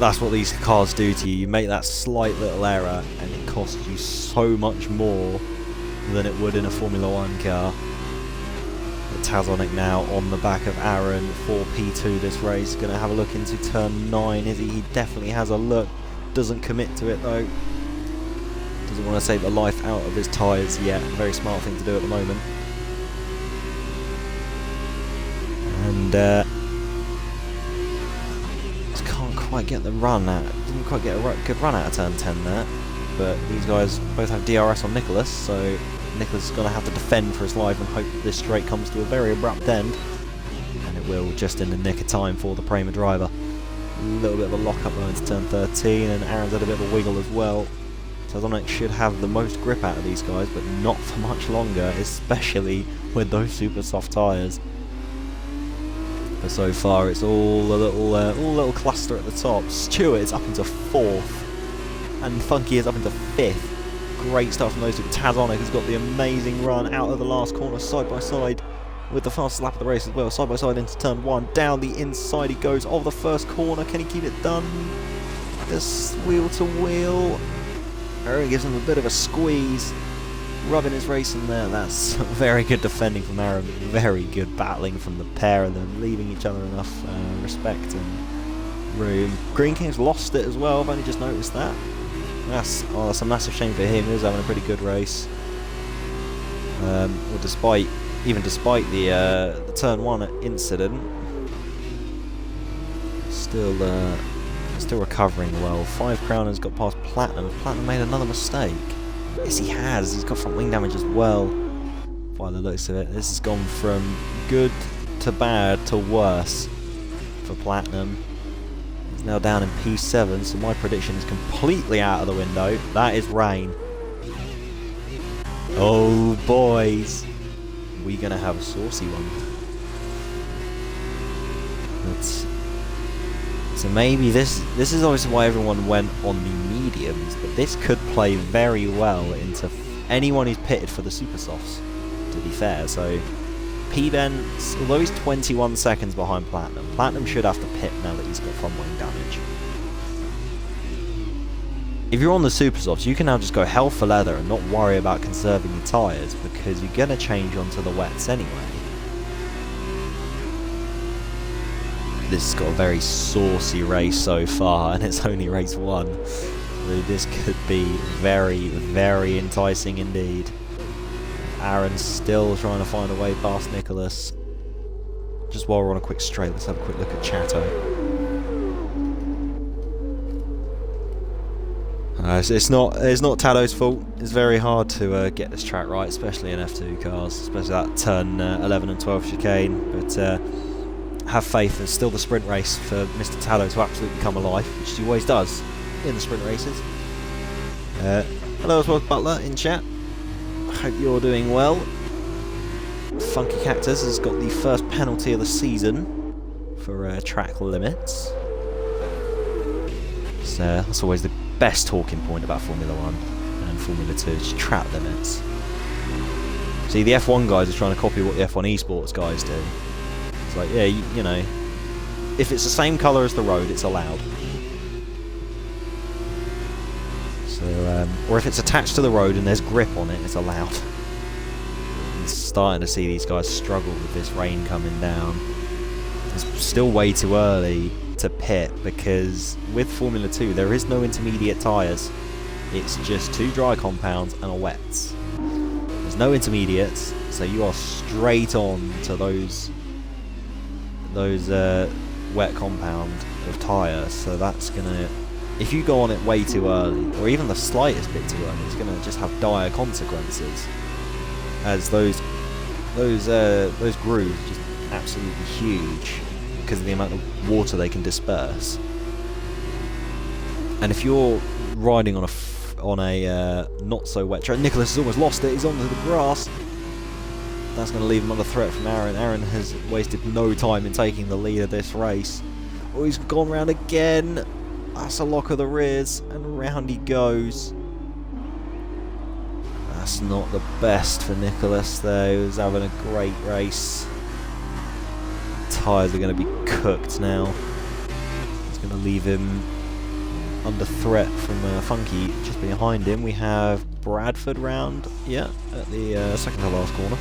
A: That's what these cars do to you. You make that slight little error and it costs you so much more than it would in a Formula 1 car. But Tazonic now on the back of Aaron for P2 this race. Going to have a look into turn 9, is he? He definitely has a look. Doesn't commit to it though. Doesn't want to take the life out of his tyres yet. Very smart thing to do at the moment. And just can't quite get the run out. Didn't quite get a good run out of turn 10 there. But these guys both have DRS on Nicholas, so Nicholas is going to have to defend for his life and hope that this straight comes to a very abrupt end. And it will, just in the nick of time for the Prema driver. A little bit of a lock-up though into turn 13, and Aaron's had a bit of a wiggle as well. Tazonic should have the most grip out of these guys, but not for much longer, especially with those super soft tyres. But so far it's all a little cluster at the top. Stewart is up into 4th, and Funky is up into 5th. Great stuff from those two. Tazonic has got the amazing run out of the last corner, side by side with the fastest lap of the race as well. Side by side into turn 1. Down the inside he goes of the first corner. Can he keep it done? This wheel to wheel. Aaron gives him a bit of a squeeze. Rubbing his race in there. That's very good defending from Aaron. Very good battling from the pair of them, leaving each other enough respect and room. Green King's lost it as well. I've only just noticed that. That's a massive shame for him. He was having a pretty good race. Well, despite the turn 1 incident, still recovering well. 5 Crown has got past Platinum. Platinum made another mistake. Yes, he has. He's got front wing damage as well. By the looks of it, this has gone from good to bad to worse for Platinum. He's now down in P7, so my prediction is completely out of the window. That is rain. Oh, boys. We're going to have a saucy one. So maybe this is obviously why everyone went on the mediums, but this could play very well into anyone who's pitted for the Super Softs, to be fair. So P-Benz, although he's 21 seconds behind Platinum, Platinum should have to pit now that he's got front wing damage. If you're on the Super Softs, you can now just go hell for leather and not worry about conserving your tyres, because you're going to change onto the wets anyway. This has got a very saucy race so far, and it's only race 1. So this could be very, very enticing indeed. Aaron's still trying to find a way past Nicholas. Just while we're on a quick straight, let's have a quick look at Chateau. It's not Tado's fault. It's very hard to get this track right, especially in F2 cars, especially that turn 11 and 12 chicane. But have faith, there's still the sprint race for Mr. Tado to absolutely come alive, which he always does in the sprint races. Hello as well, Butler, in chat. Hope you're doing well. Funky Cactus has got the first penalty of the season for track limits. So that's always the best talking point about Formula 1 and Formula 2, is track limits. See, the F1 guys are trying to copy what the F1 esports guys do. It's like, yeah, you know, if it's the same colour as the road, it's allowed. So, or if it's attached to the road and there's grip on it, it's allowed. I'm starting to see these guys struggle with this rain coming down. It's still way too early to pit, because with Formula 2 there is no intermediate tyres. It's just 2 dry compounds and a wets. There's no intermediates, so you are straight on to those wet compound of tyre. So that's gonna, if you go on it way too early, or even the slightest bit too early, it's gonna just have dire consequences, as those grooves just absolutely huge. because of the amount of water they can disperse. And if you're riding on a not so wet track, Nicholas has almost lost it. He's onto the grass. That's going to leave him under threat from Aaron. Aaron has wasted no time in taking the lead of this race. Oh, he's gone round again. That's a lock of the rears, and round he goes. That's not the best for Nicholas though. He was having a great race. Tyres are going to be cooked now. It's going to leave him under threat from Funky just behind him. We have Bradford round, yeah, at the second to last corner.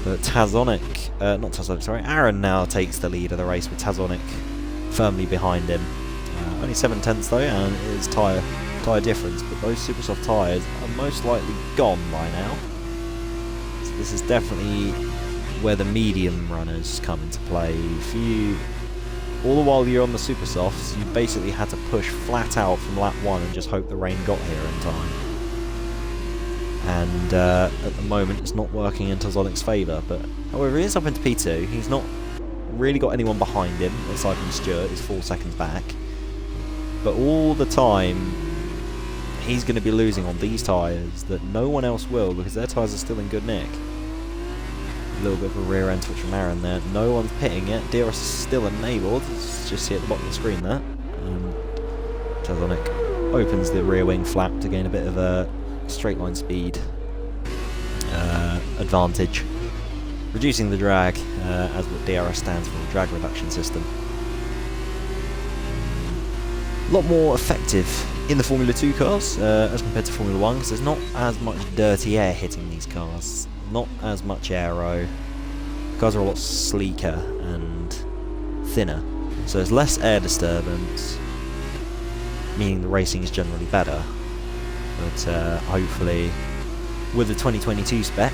A: But Aaron now takes the lead of the race with Tazonic firmly behind him. Only 7/10 though, and it is tyre difference, but those super soft tyres are most likely gone by now. So this is definitely where the medium runners come into play. All the while you're on the super softs, you basically had to push flat out from lap 1 and just hope the rain got here in time. And at the moment it's not working in Tazonic's favour, but however he is up into P2. He's not really got anyone behind him aside from Stewart, he's 4 seconds back. But all the time he's going to be losing on these tyres that no one else will, because their tyres are still in good nick. A little bit of a rear end switch from Aaron there. No one's pitting yet. DRS is still enabled. It's just see at the bottom of the screen there. Tazonic opens the rear wing flap to gain a bit of a straight line speed advantage, reducing the drag as what DRS stands for, drag reduction system. A lot more effective in the Formula 2 cars as compared to Formula 1, because there's not as much dirty air hitting these cars, not as much aero. The cars are a lot sleeker and thinner, so there's less air disturbance, meaning the racing is generally better. But hopefully with the 2022 spec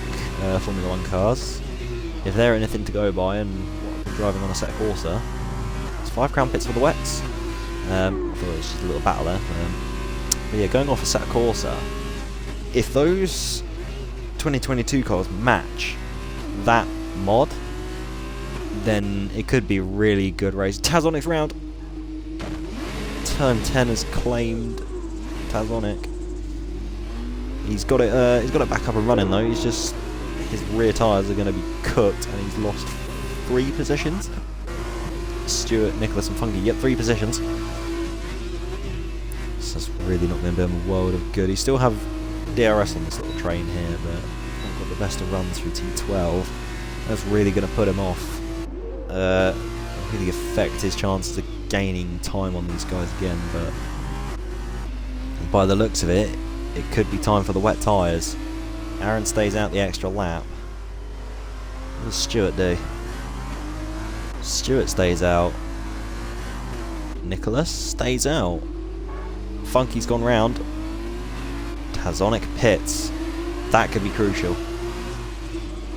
A: Formula 1 cars, if they're anything to go by, and what I've been driving on a Assetto Corsa, it's 5 crown pits for the wets. I thought it was just a little battle there. But yeah, going off Assetto Corsa, if those 2022 cars match that mod, then it could be a really good race. Tazonic's round. Turn 10 has claimed Tazonic. He's got it back up and running though. He's just, his rear tyres are going to be cooked, and he's lost 3 positions. Stewart, Nicholas and Funky, yep, 3 positions. So that's really not going to do him a world of good. He still have DRS on this little train here, but I've got the best of runs through T12. That's really going to put him off. Really affect his chances of gaining time on these guys again, but by the looks of it, it could be time for the wet tyres. Aaron stays out the extra lap. What does Stewart do? Stewart stays out. Nicholas stays out. Funky's gone round. Tazonic pits. That could be crucial.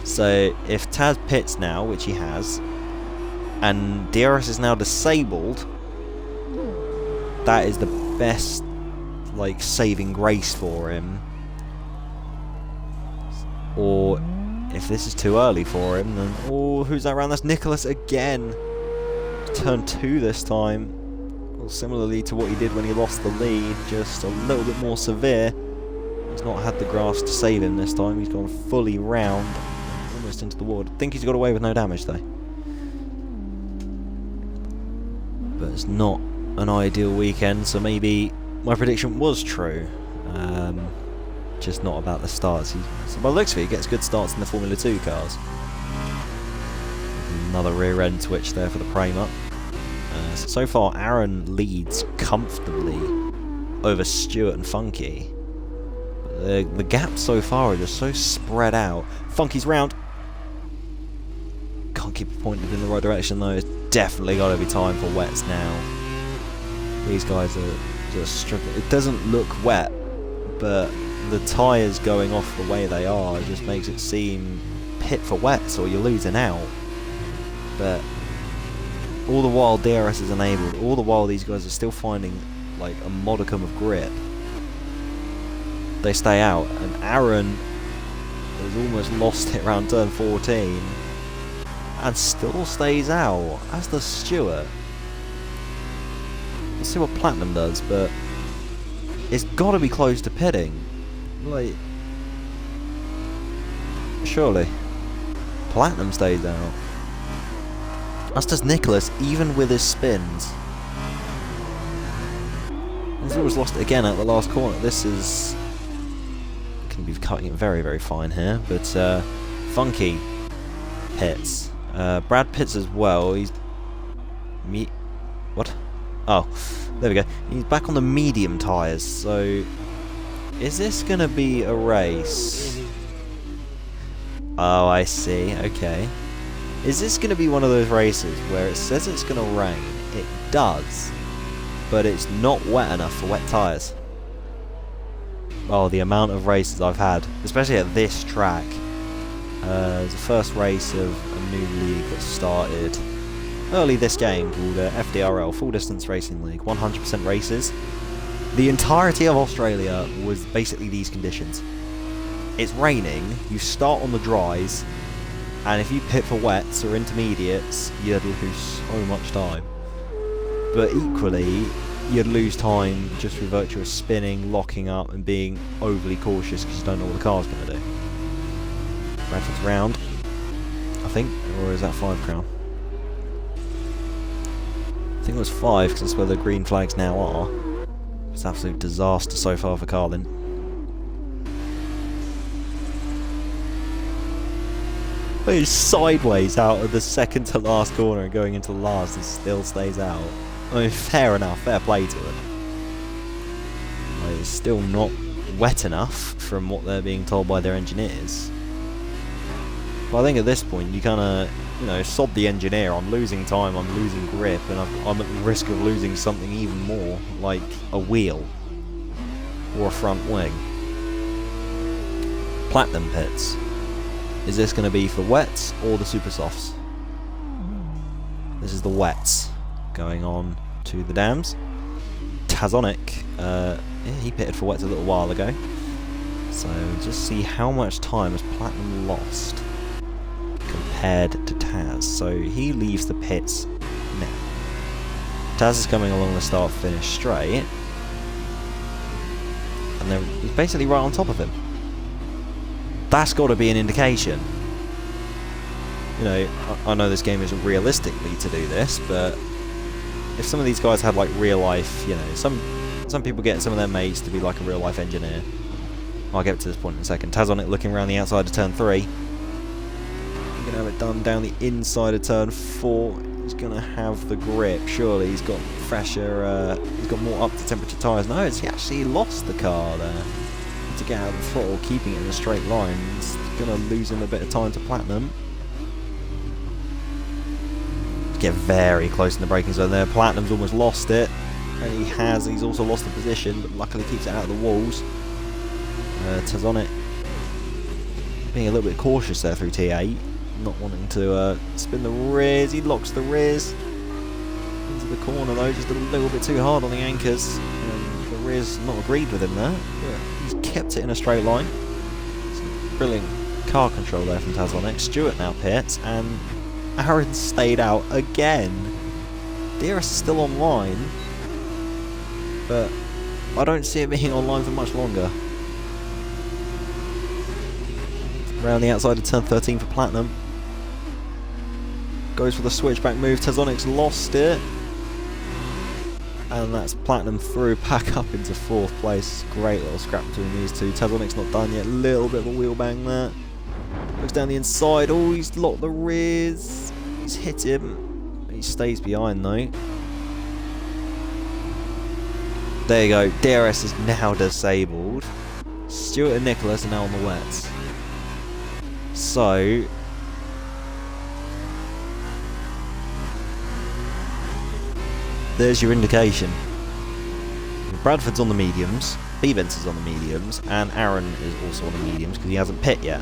A: So if Taz pits now, which he has, and DRS is now disabled, that is the best saving grace for him. Or if this is too early for him, then who's that round? That's Nicholas again. Turn 2 this time. Well, similarly to what he did when he lost the lead, just a little bit more severe. He's not had the grass to save him this time. He's gone fully round, almost into the wall. I think he's got away with no damage though. But it's not an ideal weekend, so maybe my prediction was true. Just not about the starts. So by the looks of it, he gets good starts in the Formula 2 cars. Another rear end switch there for the Prema. So far, Aaron leads comfortably over Stewart and Funky. The gaps so far are just so spread out. Funky's round. Can't keep it pointed in the right direction though. It's definitely got to be time for wets now. These guys are just struggling. It doesn't look wet, but the tyres going off the way they are just makes it seem pit for wets or you're losing out. But all the while DRS is enabled, all the while these guys are still finding a modicum of grip. They stay out, and Aaron has almost lost it around turn 14, and still stays out, as does Stewart. Let's see what Platinum does, but it's got to be close to pitting. Like, surely. Platinum stays out. As does Nicholas, even with his spins. He's always lost it again at the last corner. This is... can be cutting it very, very fine here, but Funky pits. Brad pits as well. He's... what? Oh, there we go. He's back on the medium tyres, so... is this going to be a race? Oh, I see. Okay. Is this going to be one of those races where it says it's going to rain? It does. But it's not wet enough for wet tyres. Oh, the amount of races I've had, especially at this track. It's the first race of a new league that started early this game called FDRL, Full Distance Racing League. 100% races. The entirety of Australia was basically these conditions. It's raining, you start on the dries, and if you pit for wets or intermediates, you'd lose so much time. But equally, you'd lose time just through virtue of spinning, locking up, and being overly cautious because you don't know what the car's going to do. Bradford's round, I think, or is that 5 crown? I think it was 5 because that's where the green flags now are. It's an absolute disaster so far for Carlin. He's sideways out of the second to last corner and going into the last and still stays out. I mean, fair enough, fair play to him. Like, it's still not wet enough from what they're being told by their engineers. But I think at this point you kind of, you know, sod the engineer. I'm losing time, I'm losing grip, and I'm at the risk of losing something even more, like a wheel or a front wing. Platinum pits. Is this going to be for wets or the super softs? This is the wets going on to the dams. Tazonic, yeah, he pitted for wets a little while ago. So just see how much time has Platinum lost compared to Taz. So he leaves the pits now. Taz is coming along the start-finish straight, and then he's basically right on top of him. That's got to be an indication. You know, I know this game isn't realistically to do this, but if some of these guys had like real life, you know, some people get some of their mates to be like a real life engineer. I'll get to this point in a second. Taz on it looking around the outside of turn 3. He's going to have it done down the inside of turn 4. He's going to have the grip, surely. He's got fresher, he's got more up to temperature tyres. No, he actually lost the car there. To get out of the throttle, keeping it in a straight line. It's going to lose him a bit of time to Platinum. Get very close in the braking zone there. Platinum's almost lost it, and he's also lost the position, but luckily keeps it out of the walls. Tazonic being a little bit cautious there through T8, not wanting to spin the rears. He locks the rears into the corner though, just a little bit too hard on the anchors. The rears not agreed with him there, but he's kept it in a straight line. Some brilliant car control there from Tazonic. Stewart now pits, and Aaron stayed out again. DRS is still online, but I don't see it being online for much longer. Around the outside of turn 13 for Platinum. Goes for the switchback move. Tazonic's lost it. And that's Platinum through back up into 4th place. Great little scrap between these two. Tazonic's not done yet. Little bit of a wheel bang there. Looks down the inside. Oh, he's locked the rears. He's hit him. He stays behind though. There you go. DRS is now disabled. Stewart and Nicholas are now on the wets. So there's your indication. Bradford's on the mediums, Bevens is on the mediums, and Aaron is also on the mediums because he hasn't pit yet.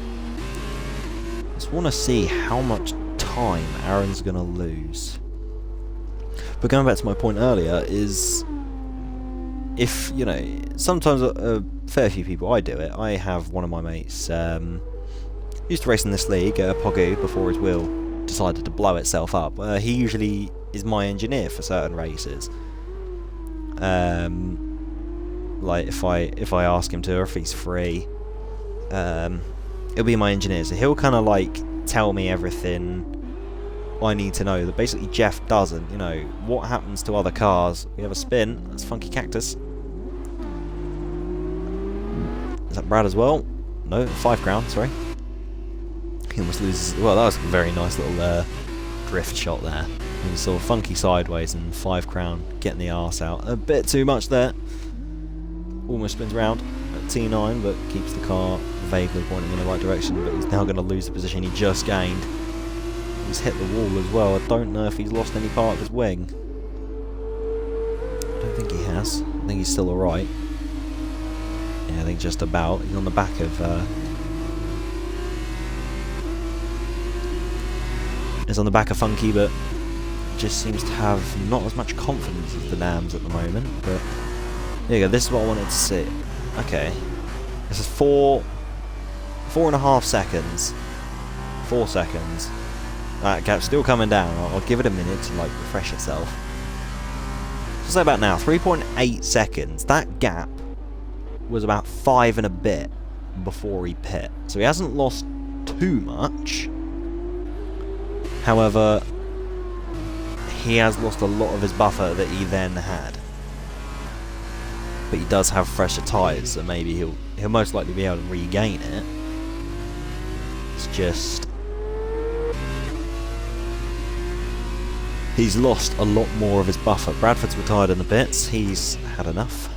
A: Just want to see how much time Aaron's going to lose. But going back to my point earlier is, if, you know, sometimes a fair few people, I do it. I have one of my mates, used to race in this league, Pogu, before his wheel decided to blow itself up. He usually is my engineer for certain races. Like if I ask him to, or if he's free, it'll be my engineer. So he'll kind of like tell me everything I need to know that basically Jeff doesn't. You know, what happens to other cars? We have a spin. That's Funky Cactus. Is that Brad as well? No, 5 Crown, sorry. He almost loses. Well, that was a very nice little drift shot there. You saw Funky sideways and 5 Crown getting the arse out. A bit too much there. Almost spins round at T9, but keeps the car vaguely pointing in the right direction. But he's now going to lose the position he just gained. He's hit the wall as well. I don't know if he's lost any part of his wing. I don't think he has. I think he's still alright. Yeah, I think just about. He's on the back of... He's on the back of Funky, but just seems to have not as much confidence as the Nams at the moment. But there you go. This is what I wanted to see. Okay, this is 4.5 seconds. 4 seconds. That gap's still coming down. I'll give it a minute to like refresh itself. So say about now, 3.8 seconds. That gap was about 5 and a bit before he pit. So he hasn't lost too much. However, he has lost a lot of his buffer that he then had. But he does have fresher tyres, so maybe he'll most likely be able to regain it. It's just... he's lost a lot more of his buffer. Bradford's retired in the bits. He's had enough.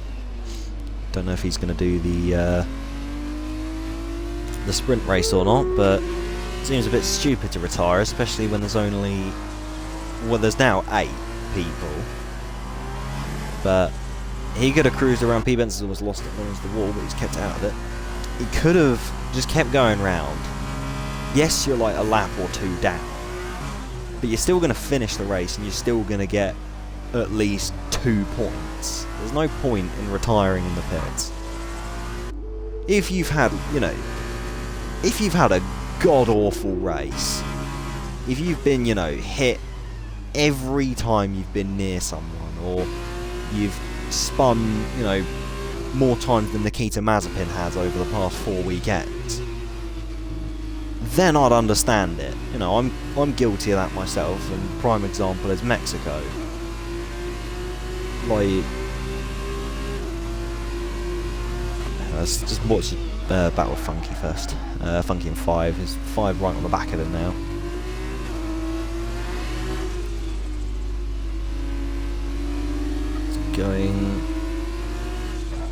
A: Don't know if he's going to do the sprint race or not, but it seems a bit stupid to retire, especially when there's only... well, there's now 8 people. But he could have cruised around. P. Benson was lost against the wall, but he's kept out of it. He could have just kept going round. Yes, you're like a lap or 2 down, but you're still going to finish the race and you're still going to get at least 2 points. There's no point in retiring in the pits. If you've had, you know, if you've had a god-awful race, if you've been, you know, hit every time you've been near someone, or you've spun, you know, more times than Nikita Mazepin has over the past 4 weekends, then I'd understand it. You know, I'm guilty of that myself, and prime example is Mexico. Like, let's just watch Battle of Funky first. Funky in 5. There's 5 right on the back of him now. It's going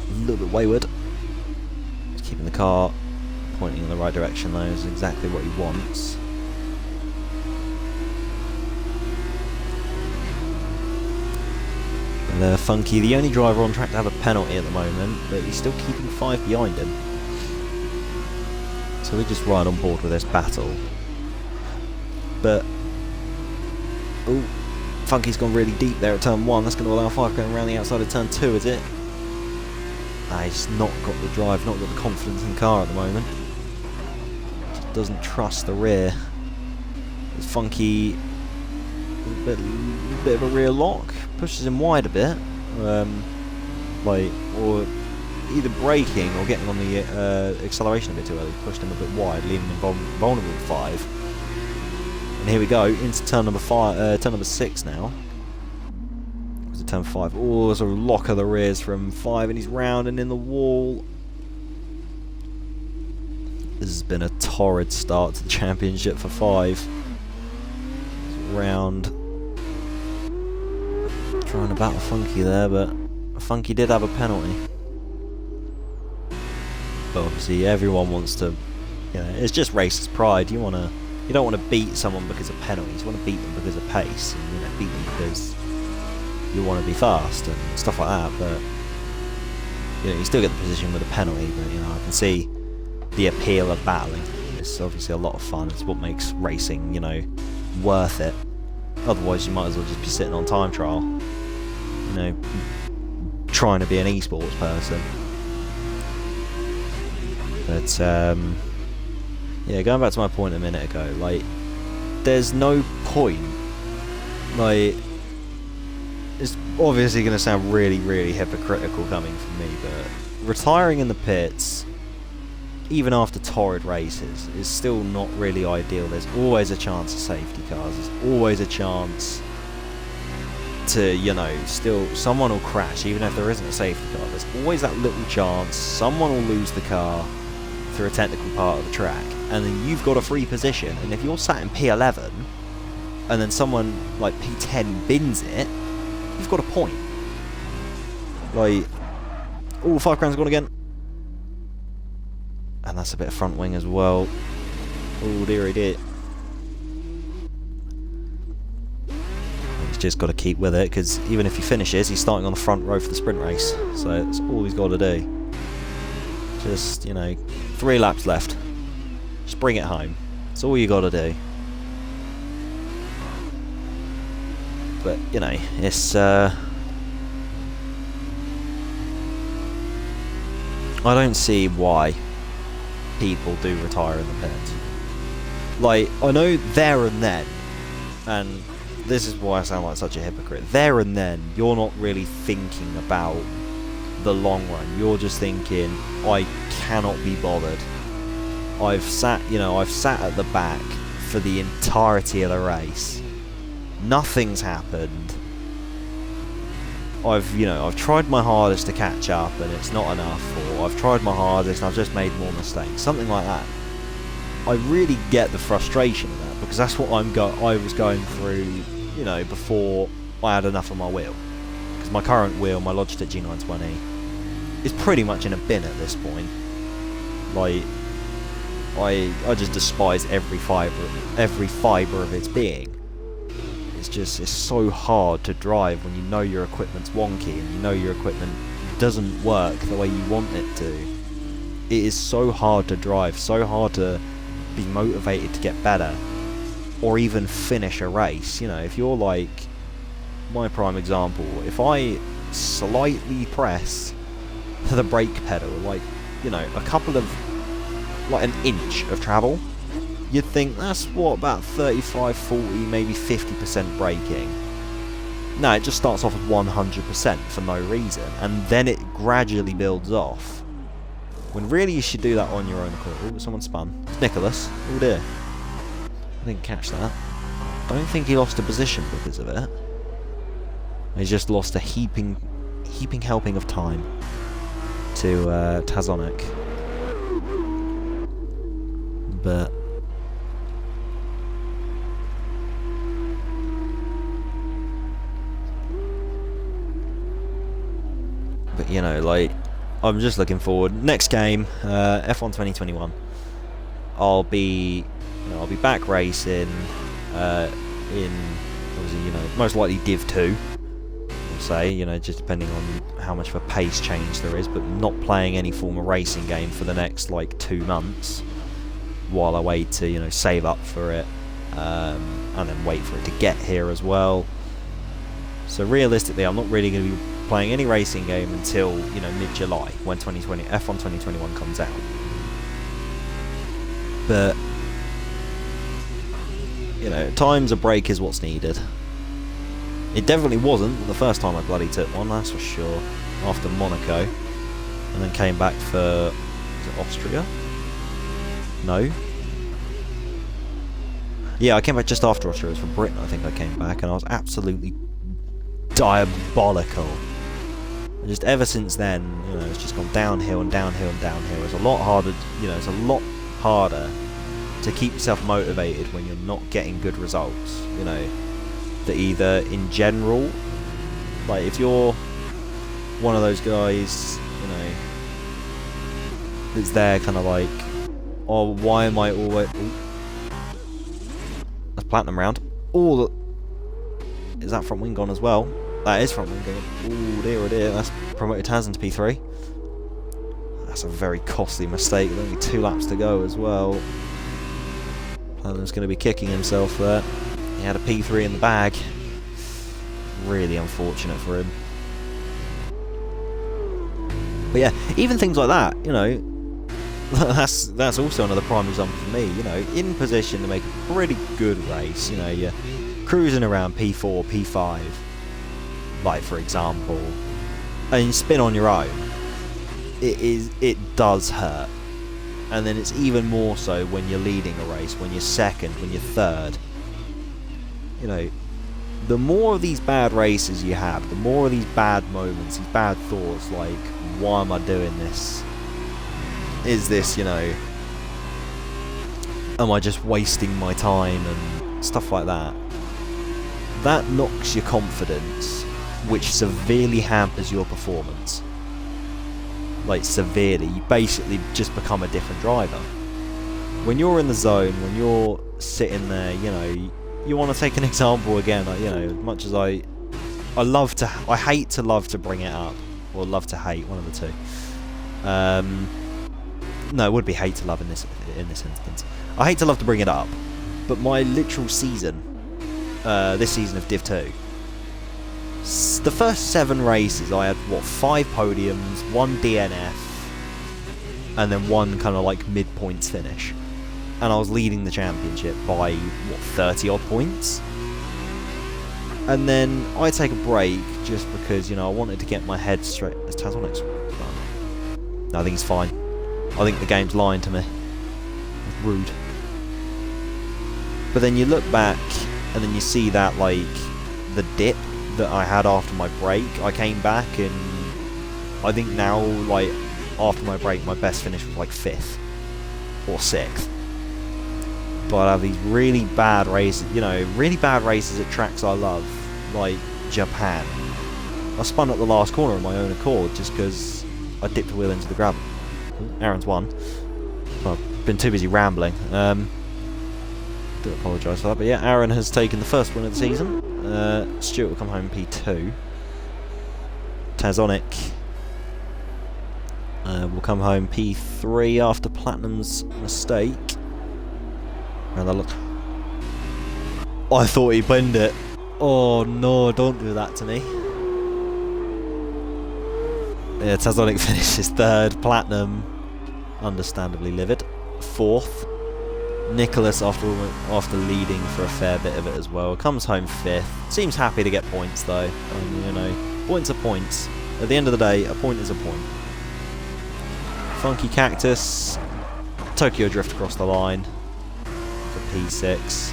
A: a little bit wayward. He's keeping the car pointing in the right direction though, is exactly what he wants. And Funky, the only driver on track to have a penalty at the moment, but he's still keeping 5 behind him. So we just ride on board with this battle. But oh, Funky's gone really deep there at turn 1. That's going to allow 5 going around the outside of turn 2, is it? He's not got the drive, not got the confidence in the car at the moment. Just doesn't trust the rear. It's Funky, a bit of a rear lock, pushes him wide a bit, like, or either braking or getting on the acceleration a bit too early. Pushed him a bit wide, leaving him vulnerable to 5. And here we go into turn number 5, turn number 6 now. Was it turn 5? Oh, there's a lock of the rears from 5, and he's round and in the wall. This has been a torrid start to the championship for 5. Round, trying to battle Funky there, but Funky did have a penalty. But obviously everyone wants to, you know, it's just racers' pride. You don't want to beat someone because of penalties. You want to beat them because of pace, and, you know, beat them because you want to be fast and stuff like that. But you know, you still get the position with a penalty. But you know, I can see the appeal of battling. It's obviously a lot of fun. It's what makes racing, you know, worth it. Otherwise, you might as well just be sitting on time trial, you know, trying to be an esports person. But yeah, going back to my point a minute ago, like, there's no point. Like, it's obviously going to sound really, really hypocritical coming from me, but retiring in the pits, even after torrid races, is still not really ideal. There's always a chance of safety cars. There's always a chance to, you know, still someone will crash, even if there isn't a safety car. There's always that little chance someone will lose the car through a technical part of the track, and then you've got a free position. And if you're sat in P11, and then someone like P10 bins it, you've got a point. Like, oh, 5 crowns gone again. And that's a bit of front wing as well. Oh, dearie dear. He's just got to keep with it, because even if he finishes, he's starting on the front row for the sprint race. So that's all he's got to do. Just, you know, 3 laps left. Just bring it home. That's all you got to do. But, you know, it's... I don't see why people do retire in the pits. Like, I know there and then, and this is why I sound like such a hypocrite, there and then, you're not really thinking about the long run. You're just thinking, I cannot be bothered. I've sat at the back for the entirety of the race. Nothing's happened. I've tried my hardest to catch up and it's not enough, or I've tried my hardest and I've just made more mistakes. Something like that. I really get the frustration of that, because that's what I was going through, you know, before I had enough of my wheel. Because my current wheel, my Logitech G920, is pretty much in a bin at this point. Like, I just despise every fibre of its being. It's so hard to drive when you know your equipment's wonky and you know your equipment doesn't work the way you want it to. It is so hard to drive, so hard to be motivated to get better, or even finish a race. You know, if you're like my prime example, if I slightly press the brake pedal, like, you know, a couple of, like an inch of travel, you'd think that's what, about 35, 40, maybe 50% braking. No, it just starts off at 100% for no reason, and then it gradually builds off. When really you should do that on your own accord. Oh, someone spun. It's Nicholas. Oh dear. I didn't catch that. I don't think he lost a position because of it. He's just lost a heaping helping of time to Tazonic. But you know, like, I'm just looking forward. Next game, F1 2021. I'll be back racing in, obviously, you know, most likely Div 2. I'll say, you know, just depending on how much of a pace change there is, but not playing any form of racing game for the next like 2 months, while I wait to, you know, save up for it, and then wait for it to get here as well. So realistically, I'm not really going to be playing any racing game until, you know, mid-July, when F1 2021 comes out. But, you know, times a break is what's needed. It definitely wasn't the first time I bloody took one, that's for sure, after Monaco, and then came back for, was it Austria? No? Yeah, I came back just after Austria. It was for Britain, I think I came back, and I was absolutely diabolical. And just ever since then, you know, it's just gone downhill and downhill and downhill. It's a lot harder, you know, it's a lot harder to keep yourself motivated when you're not getting good results, you know. That either in general, like if you're one of those guys, you know, that's there kind of like, oh, why am I always... Ooh. That's platinum round. Oh, is that front wing gone as well? That is front wing gone. Oh dear, oh dear. That's promoted Taz into P3. That's a very costly mistake. There's only 2 laps to go as well. Platinum's going to be kicking himself there. He had a P3 in the bag. Really unfortunate for him. But yeah, even things like that, you know, that's also another prime example for me. You know, in position to make a pretty good race. You know, you're cruising around P4, P5, like for example, and you spin on your own. It does hurt, and then it's even more so when you're leading a race, when you're second, when you're third. You know, the more of these bad races you have, the more of these bad moments, these bad thoughts, like, why am I doing this? Is this, you know, am I just wasting my time and stuff like that? That knocks your confidence, which severely hampers your performance. Like, severely. You basically just become a different driver. When you're in the zone, when you're sitting there, you know, you want to take an example again, like, you know, as much as I hate to love to bring it up, or love to hate, one of the two. No, it would be hate to love in this instance. I hate to love to bring it up, but my literal season, this season of Div 2, the first 7 races I had, 5 podiums, 1 DNF, and then 1 kind of like mid-points finish. And I was leading the championship by, 30 odd points? And then I take a break just because, you know, I wanted to get my head straight. Is Tazonix done? No, I think he's fine. I think the game's lying to me. Rude. But then you look back and then you see that, like, the dip that I had after my break. I came back and I think now, like, after my break, my best finish was like 5th or 6th. But I have these really bad races, you know, really bad races at tracks I love, like Japan. I spun up the last corner on my own accord just because I dipped a wheel into the gravel. Aaron's won. Well, I've been too busy rambling. Do apologise for that, but yeah, Aaron has taken the first win of the season. Stuart will come home P2. Tazonic will come home P3 after Platinum's mistake. And I look. I thought he binned it. Oh no, don't do that to me. Yeah, Tazonic finishes 3rd. Platinum, understandably livid, 4th. Nicholas, after leading for a fair bit of it as well, comes home 5th. Seems happy to get points though. You know, points are points. At the end of the day, a point is a point. Funky Cactus, Tokyo Drift across the line for P6.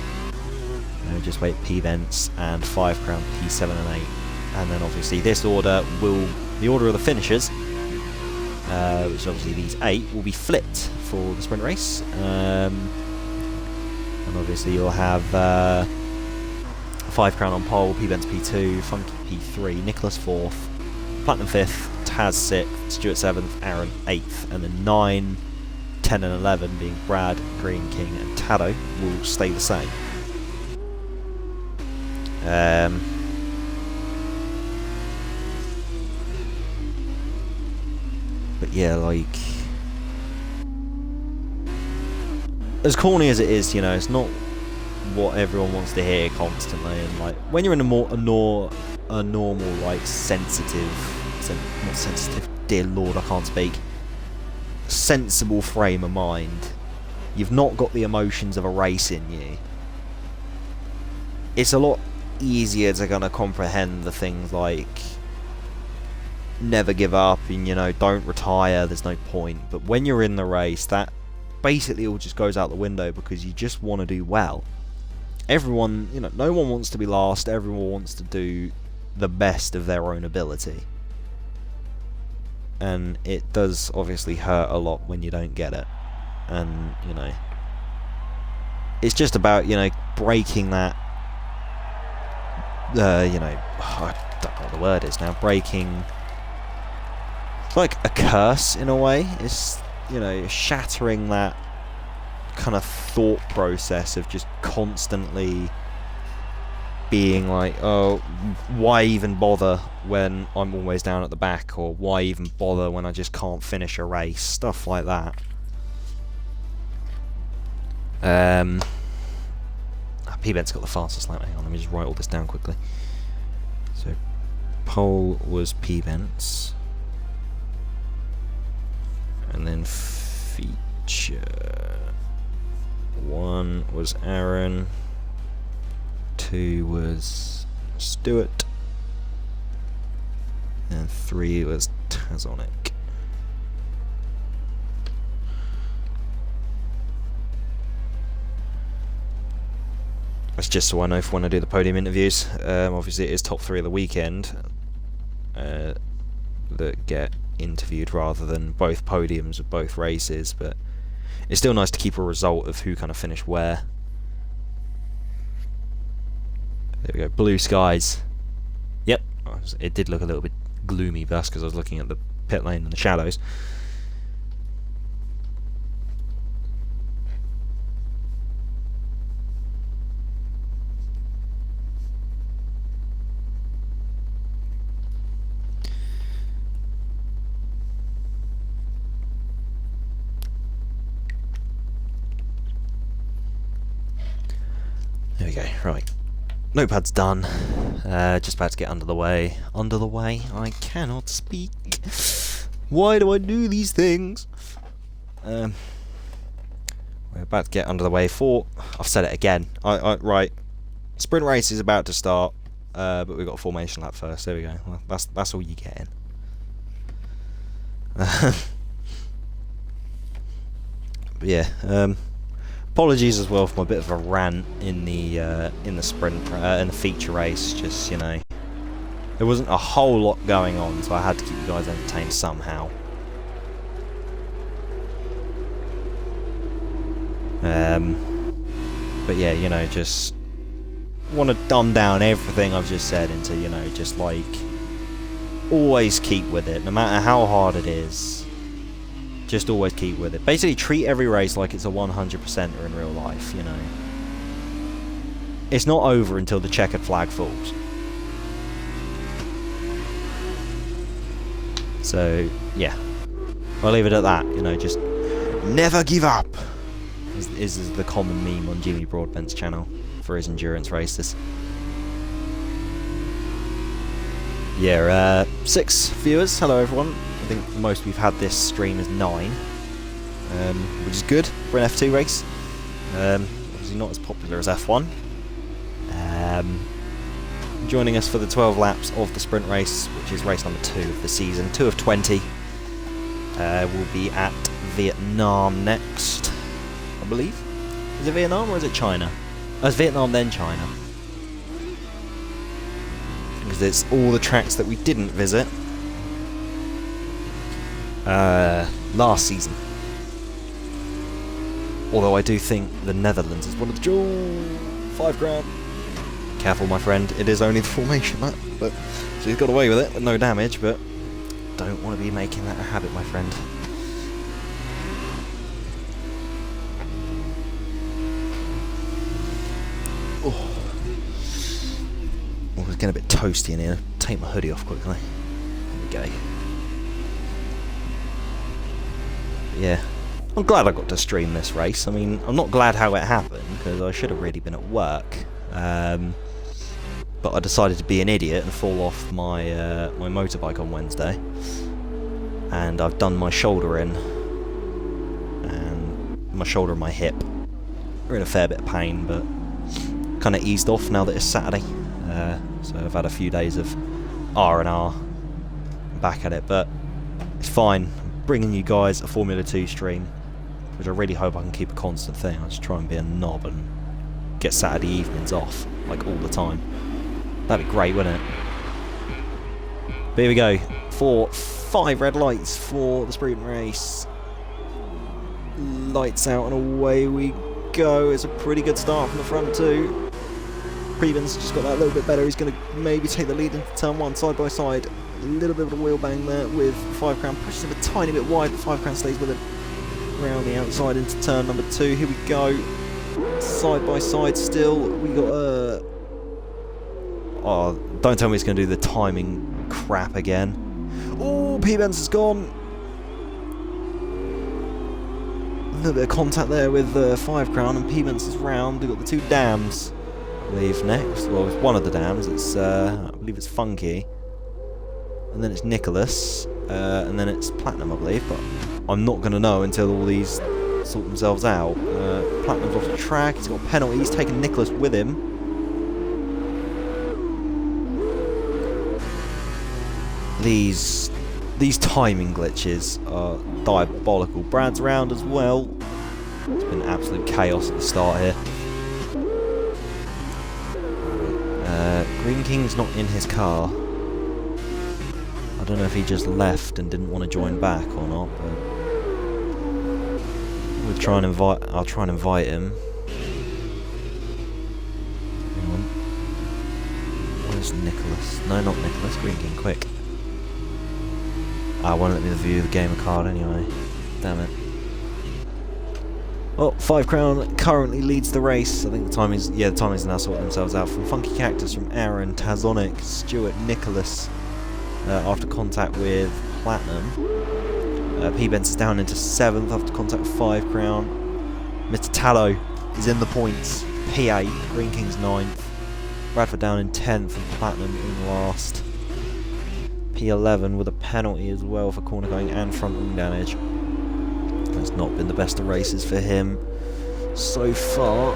A: Just wait, P-Vents and 5 Crown P7 and 8. And then obviously this order the order of the finishers, which obviously these 8, will be flipped for the sprint race. And obviously you'll have 5 Crown on pole, P-Vents P2, Funky P3, Nicholas 4th, Platinum 5th, Taz 6th, Stuart 7th, Aaron 8th, and then 9, 10 and 11 being Brad, Green King and Tado will stay the same. But yeah, like, as corny as it is, you know, it's not what everyone wants to hear constantly. And like, when you're in a normal, like, not sensitive, dear Lord, I can't speak, sensible frame of mind, you've not got the emotions of a race in you. It's a lot easier to kind of comprehend the things like never give up and, you know, don't retire, there's no point. But when you're in the race, that basically all just goes out the window because you just want to do well. Everyone, you know, no one wants to be last, everyone wants to do the best of their own ability. And it does obviously hurt a lot when you don't get it. And, you know, it's just about, you know, breaking that, you know, I don't know what the word is now, breaking, it's like a curse in a way. It's, you know, shattering that kind of thought process of just constantly being like, oh, why even bother when I'm always down at the back, or why even bother when I just can't finish a race, stuff like that. P-Vent's got the fastest lap. Hang on, let me just write all this down quickly. So, pole was P-Vent's, and then which 1 was Aaron, 2 was Stuart, and 3 was Tazonic. That's just so I know for when I do the podium interviews. Obviously it is top 3 of the weekend that get interviewed rather than both podiums of both races, but it's still nice to keep a result of who kind of finished where. There we go, blue skies. Yep, it did look a little bit gloomy, but that's because I was looking at the pit lane and the shadows. There we go, right. Notepad's done. Just about to get under the way. Under the way? I cannot speak. Why do I do these things? We're about to get under the way for... I've said it again. Right. Sprint race is about to start, but we've got a formation lap first. There we go. Well, that's all you get in. But yeah, apologies as well for my bit of a rant in the sprint in the feature race. Just, you know, there wasn't a whole lot going on, so I had to keep you guys entertained somehow. But yeah, you know, just want to dumb down everything I've just said into, you know, just like always keep with it, no matter how hard it is. Just always keep with it. Basically, treat every race like it's a 100%er in real life, you know. It's not over until the checkered flag falls. So, yeah. I'll leave it at that, you know, just never give up is the common meme on Jimmy Broadbent's channel for his endurance races. Yeah, 6 viewers. Hello, everyone. I think the most we've had this stream is 9, which is good for an F2 race. Obviously not as popular as F1. Joining us for the 12 laps of the sprint race, which is race number 2 of the season, 2 of 20. We'll be at Vietnam next, I believe. Is it Vietnam or is it China? Oh, it's Vietnam then China. Because it's all the tracks that we didn't visit last season. Although I do think the Netherlands is one of the $5 grand. Careful, my friend, it is only the formation map, but so he's got away with it with no damage, but don't want to be making that a habit, my friend. Oh, it's getting a bit toasty in here. Take my hoodie off quickly. There we go. Yeah, I'm glad I got to stream this race. I mean, I'm not glad how it happened, because I should have really been at work. But I decided to be an idiot and fall off my my motorbike on Wednesday. And I've done my shoulder in. And my shoulder and my hip are in a fair bit of pain, but kind of eased off now that it's Saturday. So I've had a few days of R&R back at it, but it's fine. I'm bringing you guys a Formula 2 stream, which I really hope I can keep a constant thing. I'll just try and be a knob and get Saturday evenings off, like all the time. That'd be great, wouldn't it? But here we go. 5 red lights for the sprint race. Lights out and away we go. It's a pretty good start from the front too. Prevens just got that a little bit better. He's going to maybe take the lead into turn 1 side by side. A little bit of a wheel bang there with 5 Crown. Pushes him a tiny bit wide, but 5 Crown stays with him around the outside into turn number 2. Here we go. Side by side still. We got oh, don't tell me it's going to do the timing crap again. Oh, P-Benz has gone. A little bit of contact there with 5 Crown, and P-Benz is round. We've got the 2 dams, I believe, next. Well, it's one of the dams. It's I believe it's Funky. And then it's Nicholas. And then it's Platinum, I believe. But I'm not going to know until all these sort themselves out. Platinum's off the track, he's got a penalty, he's taking Nicholas with him. These timing glitches are diabolical. Brad's round as well. It's been absolute chaos at the start here. Green King's not in his car. I don't know if he just left and didn't want to join back or not, but I'll try and invite him. Hang on. Where's Nicholas? No, not Nicholas. Green King, quick. I won't let me view the gamer card anyway. Damn it. Well, 5 Crown currently leads the race. I think the timing's now sorting themselves out. From Funky Cactus, from Aaron, Tazonic, Stuart, Nicholas, after contact with Platinum. P-Benz is down into 7th after contact with 5 Crown. Mr. Tallow is in the points. P8, Green King's 9th. Bradford down in 10th and Platinum in last. P11 with a penalty as well for corner going and front wing damage. It's not been the best of races for him so far.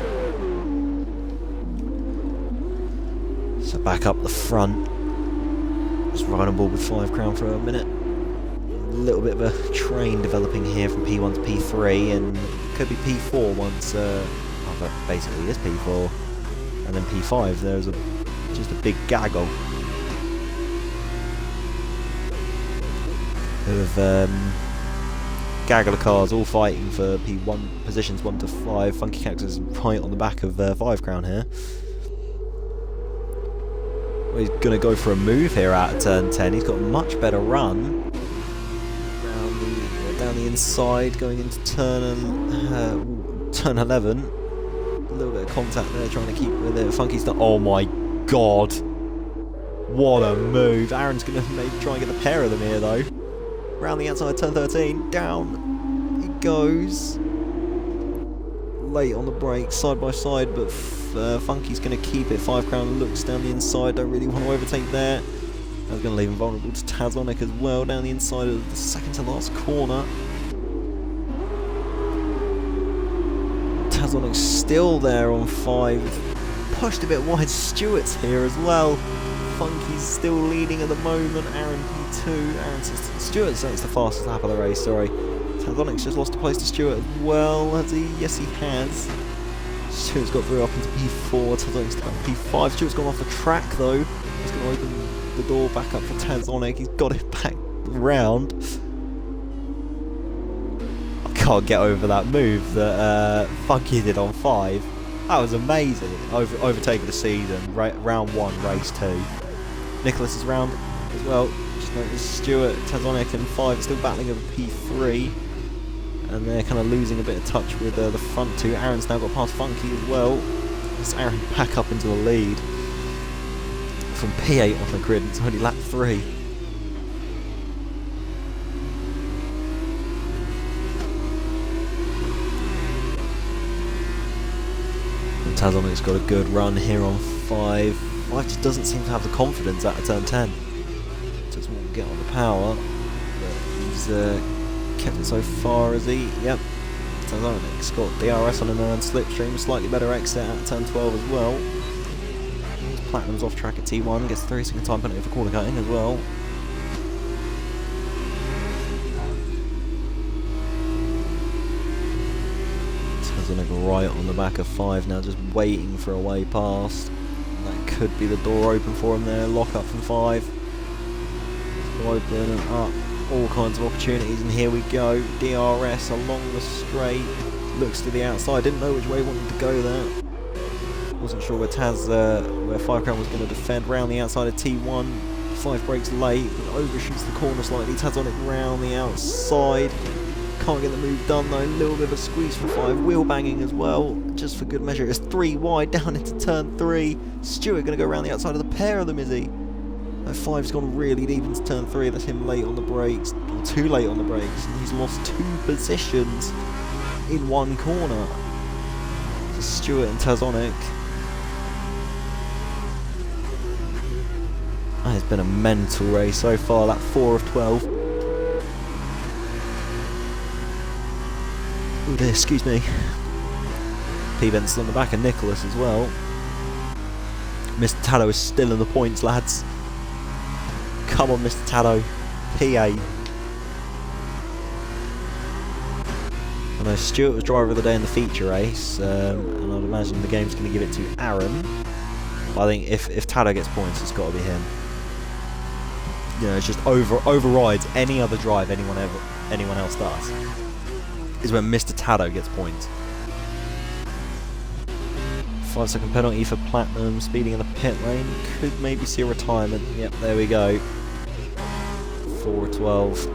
A: So back up the front. Just riding ball with 5 Crown for a minute. A little bit of a train developing here from P1 to P3 and could be P4 once, basically is P4. And then P5, there's just a big gaggle of gaggle of cars all fighting for P1 positions 1 to 5. Funky Cactus is right on the back of 5 Crown here. Well, he's going to go for a move here out of turn 10. He's got a much better run. Down the inside, going into turn 11. A little bit of contact there, trying to keep with it. Funky's not. Oh my god! What a move! Aaron's going to maybe try and get the pair of them here though. Round the outside, turn 13, down he goes. Late on the brakes, side by side, but Funky's going to keep it. 5 Crown looks down the inside, don't really want to overtake there. That's going to leave him vulnerable to Tazonic as well, down the inside of the second to last corner. Tazonic's still there on 5. Pushed a bit wide, Stewart's here as well. Funky's still leading at the moment. Aaron P2. Stewart's the fastest lap of the race, sorry. Tazonic's just lost a place to Stewart as well, has he? Yes, he has. Stewart's got through up into P4. Tazonic's down P5. Stewart's gone off the track though. He's going to open the door back up for Tazonic. He's got it back round. I can't get over that move that Funky did on 5. That was amazing. Overtaking the season. Round 1, race 2. Nicholas is round as well. Just noticed Stewart, Tazonic and 5 are still battling over P3. And they're kind of losing a bit of touch with the front 2. Aaron's now got past Funky as well. It's Aaron back up into the lead. From P8 on the grid, it's only lap 3. And Tazonic's got a good run here on 5. 5 just doesn't seem to have the confidence out of turn 10. Just won't get on the power. But he's kept it so far, has he? Yep. Tazonic's got DRS on him and slipstream, slightly better exit out of turn 12 as well. Platinum's off track at T1, gets 30-second time penalty for corner cutting as well. Tazonic right on the back of 5 now, just waiting for a way past. That could be the door open for him there. Lock up from 5. Open and up. All kinds of opportunities, and here we go. DRS along the straight. Looks to the outside. Didn't know which way he wanted to go there. Wasn't sure where 5 Crown was going to defend. Round the outside of T1. 5 brakes late, but overshoots the corner slightly. Tazonic round the outside. Can't get the move done though. A little bit of a squeeze from 5. Wheel banging as well, just for good measure. It's 3 wide down into turn 3. Stewart going to go around the outside of the pair of them, is he? 5's gone really deep into turn 3. That's him late on the brakes, or too late on the brakes, and he's lost 2 positions in 1 corner. So Stewart and Tazonic. It's been a mental race so far, that 4 of 12. Oh dear, excuse me. P. Benson on the back of Nicholas as well. Mr. Taddo is still in the points, lads. Come on, Mr. Taddo. P8. I know Stuart was driver of the day in the feature race, and I'd imagine the game's going to give it to Aaron. But I think if Taddo gets points, it's got to be him. You know, it just overrides any other drive anyone else does. Is when Mr. Taddo gets points. 5-second penalty for Platinum, speeding in the pit lane. Could maybe see a retirement. Yep, there we go. 4-12.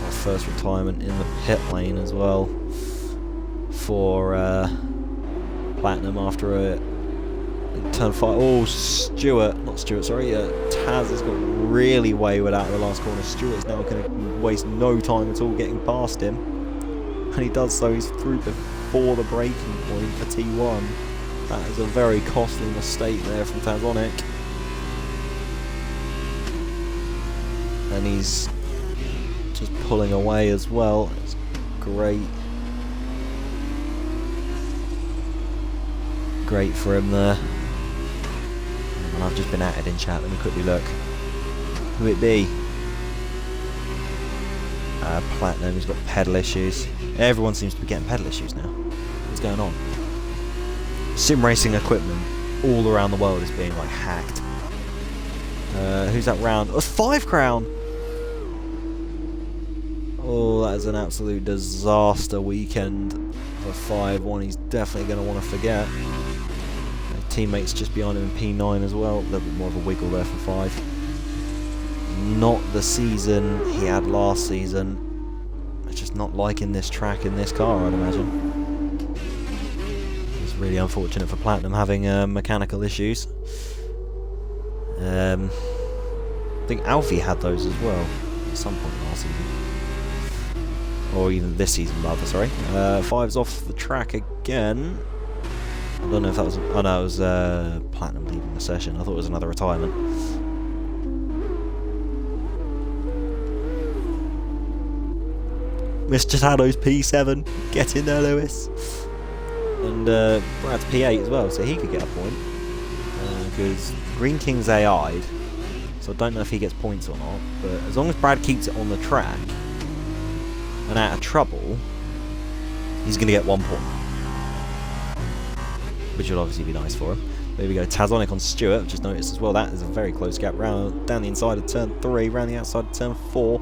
A: Our first retirement in the pit lane as well for Platinum after a turn 5. Oh, Taz has got really wayward out of the last corner. Stuart's now going to waste no time at all getting past him. And he does so, he's through before the braking point for T1. That is a very costly mistake there from Tazonic. And he's just pulling away as well. It's great. Great for him there. And I've just been at it in chat, let me quickly look. Who would it be? Platinum, he's got pedal issues. Everyone seems to be getting pedal issues now. What's going on? Sim racing equipment all around the world is being like hacked. Who's that round? Oh, 5 Crown! Oh, that is an absolute disaster weekend for 5-1. He's definitely going to want to forget. Teammates just behind him in P9 as well. A little bit more of a wiggle there for 5. Not the season he had last season. It's just not liking this track in this car, I'd imagine. It's really unfortunate for Platinum having mechanical issues. I think Alfie had those as well at some point last season. Or even this season rather, sorry. 5's off the track again. I don't know if that was... Oh no, it was Platinum leaving the session. I thought it was another retirement. Mr. Taddo's P7. Get in there, Lewis. And Brad's P8 as well, so he could get a point. Because Green King's AI'd, so I don't know if he gets points or not. But as long as Brad keeps it on the track and out of trouble, he's going to get 1 point. Which will obviously be nice for him. There we go, Tazonic on Stuart. Just noticed as well that is a very close gap round down the inside of turn 3, round the outside of turn 4.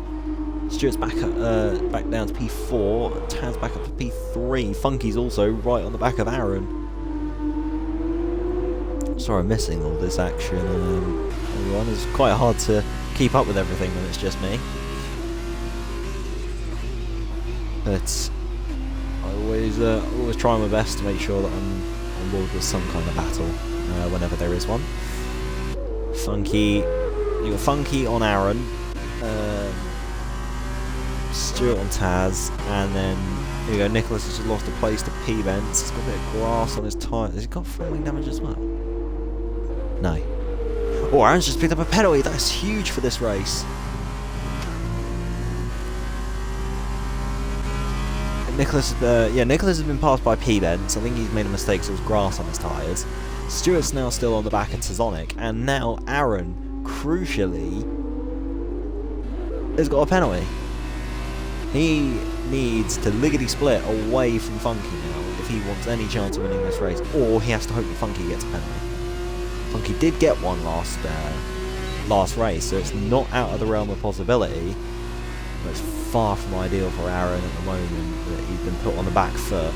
A: Stuart's back down to P4. Taz back up to P3. Funky's also right on the back of Aaron. Sorry, I'm missing all this action. Everyone, it's quite hard to keep up with everything when it's just me. But I always try my best to make sure that I'm on board with some kind of battle whenever there is one. Funky, you got Funky on Aaron, Stuart on Taz, and then here you go. Nicholas has just lost a place to P-Vents. He's got a bit of grass on his tyre. Has he got front wing damage as well? No. Oh, Aaron's just picked up a penalty. That's huge for this race. Nicholas has been passed by P-Vents. I think he's made a mistake, so there's grass on his tyres. Stuart's now still on the back of Tazonic, and now Aaron, crucially, has got a penalty. He needs to lickety-split away from Funky now if he wants any chance of winning this race, or he has to hope that Funky gets a penalty. Funky did get one last race, so it's not out of the realm of possibility. But it's far from ideal for Aaron at the moment that he's been put on the back foot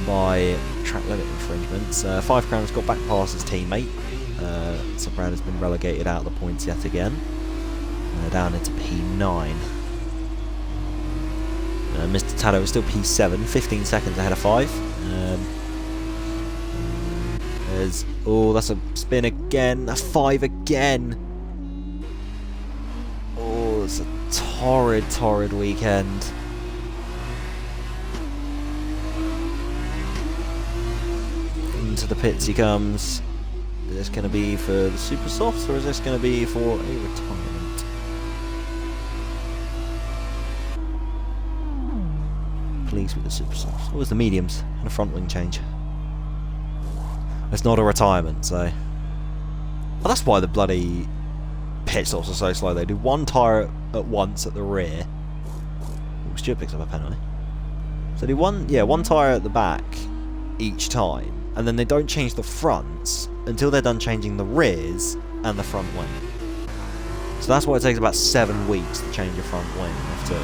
A: by track limit infringements. 5 Crown's got back past his teammate, so Brad has been relegated out of the points yet again. Down into P9. Mr. Taddo is still P7, 15 seconds ahead of 5. Oh, that's a spin again, that's 5 again. Oh, it's a torrid weekend. Into the pits he comes. Is this going to be for the Super Softs, or is this going to be for a retirement? pleased with the superstars. Always the mediums and a front wing change. It's not a retirement, so... Well, that's why the bloody pit stops are so slow. They do one tyre at once at the rear. Ooh, Stewart picks up a penalty. So they do one tyre at the back each time, and then they don't change the fronts until they're done changing the rears and the front wing. So that's why it takes about 7 weeks to change your front wing off two.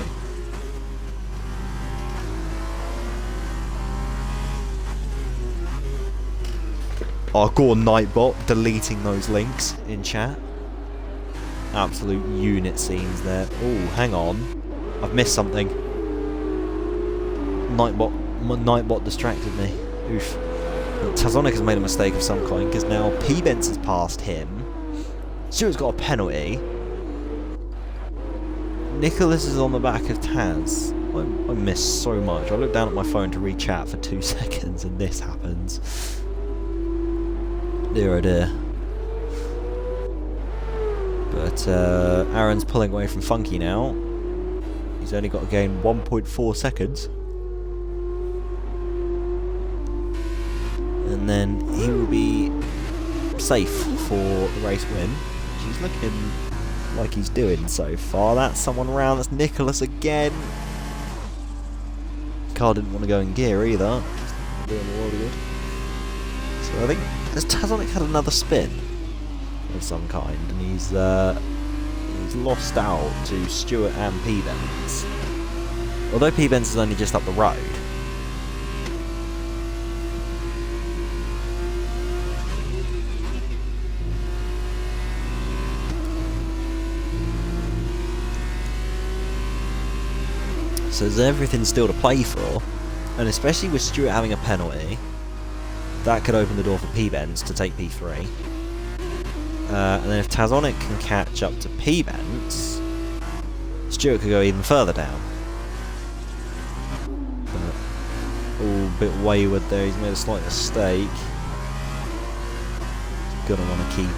A: Oh, Gore Nightbot deleting those links in chat. Absolute unit scenes there. Oh, hang on. I've missed something. Nightbot distracted me. Oof. Tazonic has made a mistake of some kind because now P-Benz has passed him. Stewart's got a penalty. Nicholas is on the back of Taz. I missed so much. I looked down at my phone to read chat for 2 seconds and this happens. Dear oh dear. But Aaron's pulling away from Funky now. He's only got to gain 1.4 seconds. And then he will be safe for the race win, which he's looking like he's doing so far. That's someone around. That's Nicholas again. Car didn't want to go in gear either. Just doing a lot of good. So I think, has Tazonic had another spin of some kind, and he's lost out to Stewart and P-Benz. Although P-Benz is only just up the road. So there's everything still to play for, and especially with Stewart having a penalty, that could open the door for P-Benz to take P3. And then if Tazonic can catch up to P-Benz, Stewart could go even further down. But all a bit wayward there, he's made a slight mistake. He's gonna want to keep...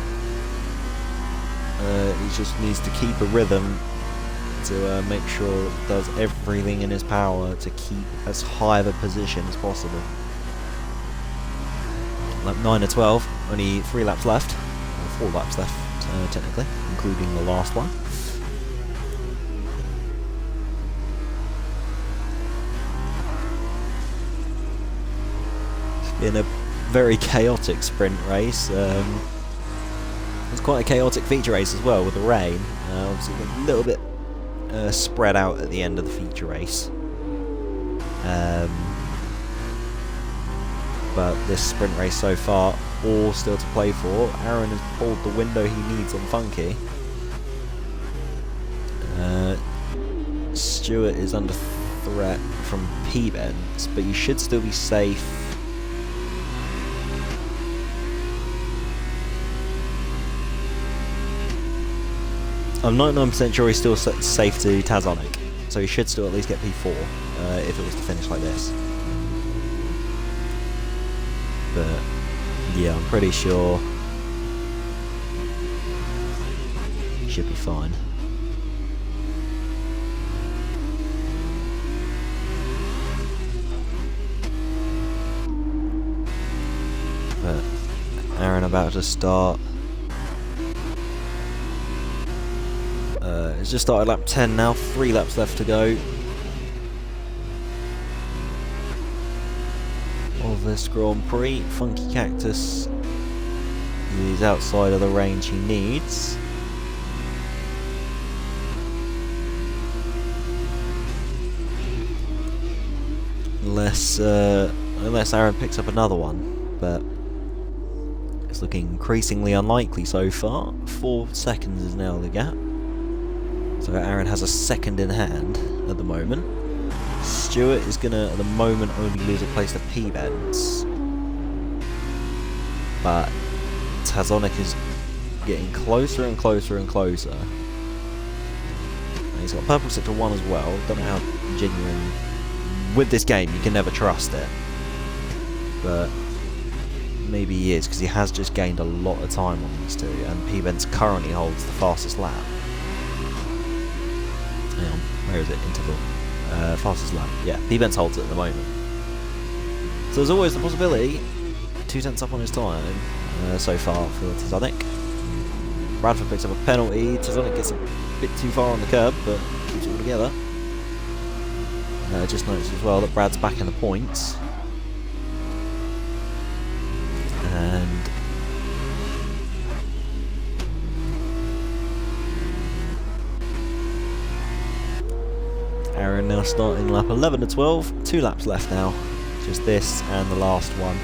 A: he just needs to keep a rhythm to make sure he does everything in his power to keep as high of a position as possible. Lap 9 to 12, only 3 laps left, or 4 laps left technically, including the last one. It's been a very chaotic sprint race. It's quite a chaotic feature race as well with the rain. Obviously a little bit spread out at the end of the feature race. But this sprint race so far, all still to play for. Aaron has pulled the window he needs on Funky. Stewart is under threat from P-Benz, but you should still be safe. I'm 99% sure he's still safe to Tazonic, so he should still at least get P4 if it was to finish like this. But yeah, I'm pretty sure he should be fine. But Aaron about to start. It's just started lap 10 now, 3 laps left to go of this Grand Prix. Funky Cactus is outside of the range he needs. Unless Aaron picks up another one, but it's looking increasingly unlikely so far. 4 seconds is now the gap. So Aaron has a second in hand at the moment. Stewart is going to, at the moment, only lose a place to P-Benz. But Tazonic is getting closer and closer and closer. And he's got purple sector 1 as well. Don't know how genuine... With this game, you can never trust it. But maybe he is, because he has just gained a lot of time on these two. And P-Benz currently holds the fastest lap. Hang on, where is it? Interval. Fastest lap. Yeah, P-Benz holds it at the moment. So there's always the possibility 2 tenths up on his time so far for Tazonic. Bradford picks up a penalty. Tazonic gets a bit too far on the curb, but keeps it all together. Just noticed as well that Brad's back in the points. And Aaron now starting lap 11 to 12. 2 laps left now. Just this and the last one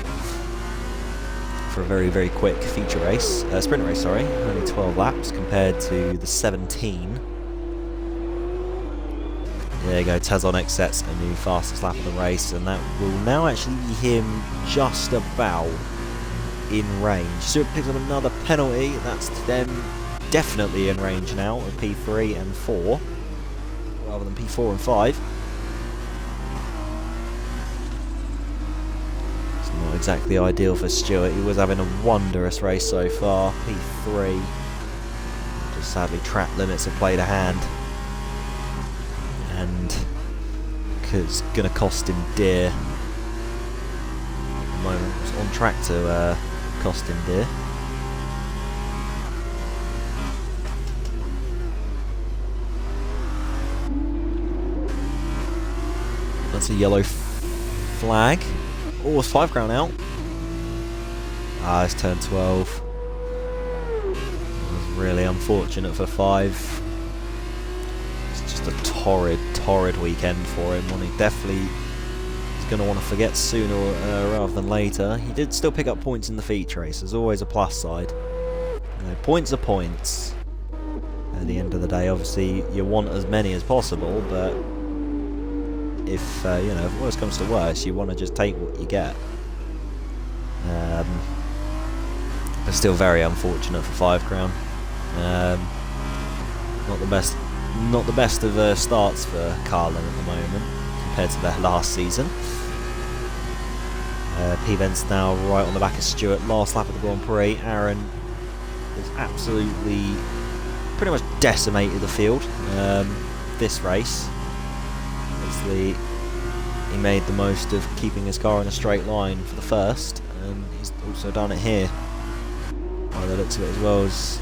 A: for a very, very quick feature race. Sprint race, sorry. Only 12 laps compared to the 17. There you go, Tazonic sets a new fastest lap of the race, and that will now actually be him just about in range. Stewart picks up another penalty. That's them definitely in range now of P3 and 4 rather than P4 and 5. It's not exactly ideal for Stewart. He was having a wondrous race so far. P3 just sadly track limits have played a hand, and it's going to cost him dear. At the moment, it's on track to cost him dear. That's a yellow flag. Oh, it's 5 crown out. Ah, it's turn 12. It was really unfortunate for 5. It's just a torrid weekend for him. He definitely is going to want to forget sooner rather than later. He did still pick up points in the feature race. There's always a plus side. You know, points are points. At the end of the day, obviously, you want as many as possible, but if you know, if worst comes to worst, you want to just take what you get. But still very unfortunate for 5 crown. Not the best of starts for Carlin at the moment compared to their last season. P-Benz now right on the back of Stewart. Last lap of the Grand Prix. Aaron has absolutely pretty much decimated the field this race. Obviously, he made the most of keeping his car in a straight line for the first, and he's also done it here by the looks of it as well. As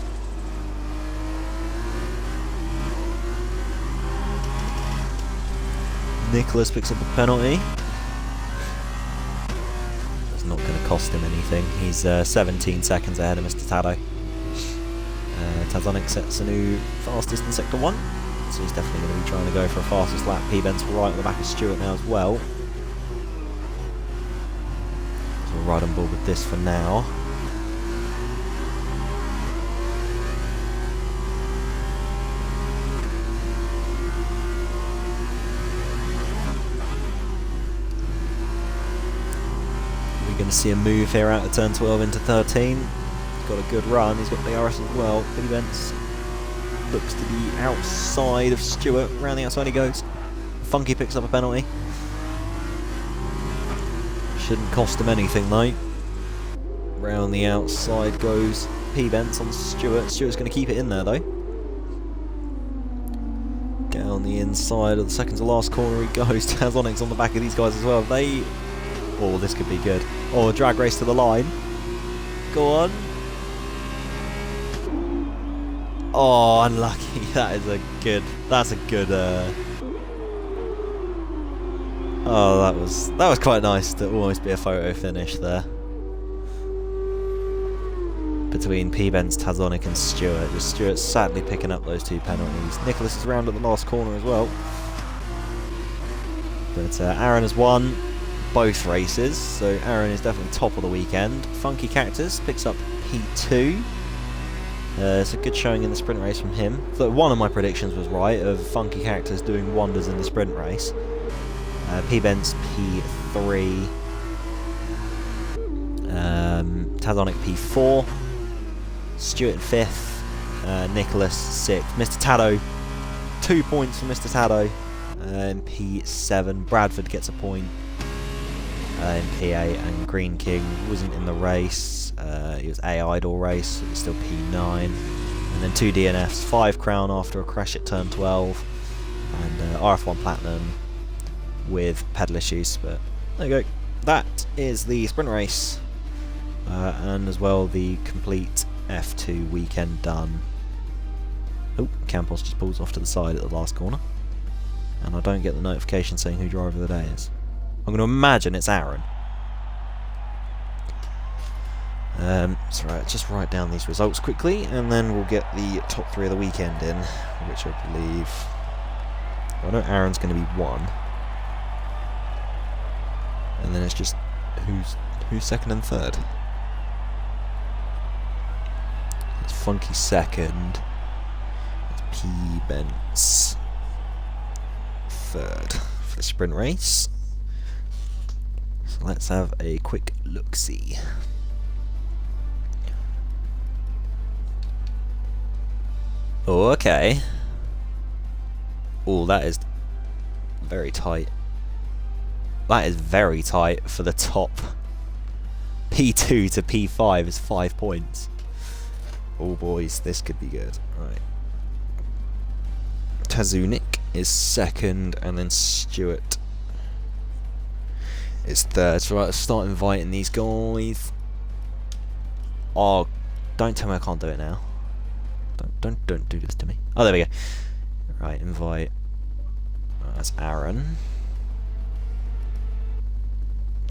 A: Nicholas picks up a penalty. It's not going to cost him anything. He's 17 seconds ahead of Mr. Tado. Tazonic sets a new fastest in Sector 1. So he's definitely going to be trying to go for a fastest lap. P-Benz right on the back of Stewart now as well. So we'll ride on board with this for now. We're going to see a move here out of turn 12 into 13. He's got a good run. He's got DRS as well. P-Benz looks to be outside of Stewart. Around the outside he goes. Funky picks up a penalty. Shouldn't cost him anything though. Round the outside goes P-Benz on Stewart. Stewart's going to keep it in there though. Down the inside of the second to last corner he goes. Tazonic's on the back of these guys as well. Oh, this could be good. Oh, drag race to the line. Go on. Oh, unlucky. That's a good. Oh, that was quite nice to almost be a photo finish there between P-Benz, Tazonic, and Stewart. Just Stewart sadly picking up those 2 penalties. Nicholas is round at the last corner as well. But Aaron has won both races, so Aaron is definitely top of the weekend. Funky Cactus picks up P2. It's a good showing in the sprint race from him. So one of my predictions was right, of Funky Cactus doing wonders in the sprint race. P-Benz P3. Tazonic P4. Stewart 5th. Nicholas 6th. Mr. Tado, 2 points for Mr. Tado. P7. Bradford gets a point. In P8, and Green King wasn't in the race. It was A idle race, so it was still P9. And then 2 DNFs, 5 crown after a crash at turn 12, and RF1 Platinum with pedal issues, but there you go. That is the sprint race, and as well the complete F2 weekend done. Oh, Campos just pulls off to the side at the last corner, and I don't get the notification saying who driver of the day is. I'm going to imagine it's Aaron. So right, just write down these results quickly, and then we'll get the top 3 of the weekend in, which I believe... I know Aaron's going to be 1. And then it's just who's second and third. It's Funky second. It's P Bence third for the sprint race. So let's have a quick look-see. Oh, okay. Oh, that is very tight. That is very tight for the top. P2 to P5 is 5 points. Oh boys, this could be good. Right. Tazunik is second, and then Stewart is third. So right, let's start inviting these guys. Oh, don't tell me I can't do it now. Don't do this to me. Oh, there we go. Right, invite. That's Aaron.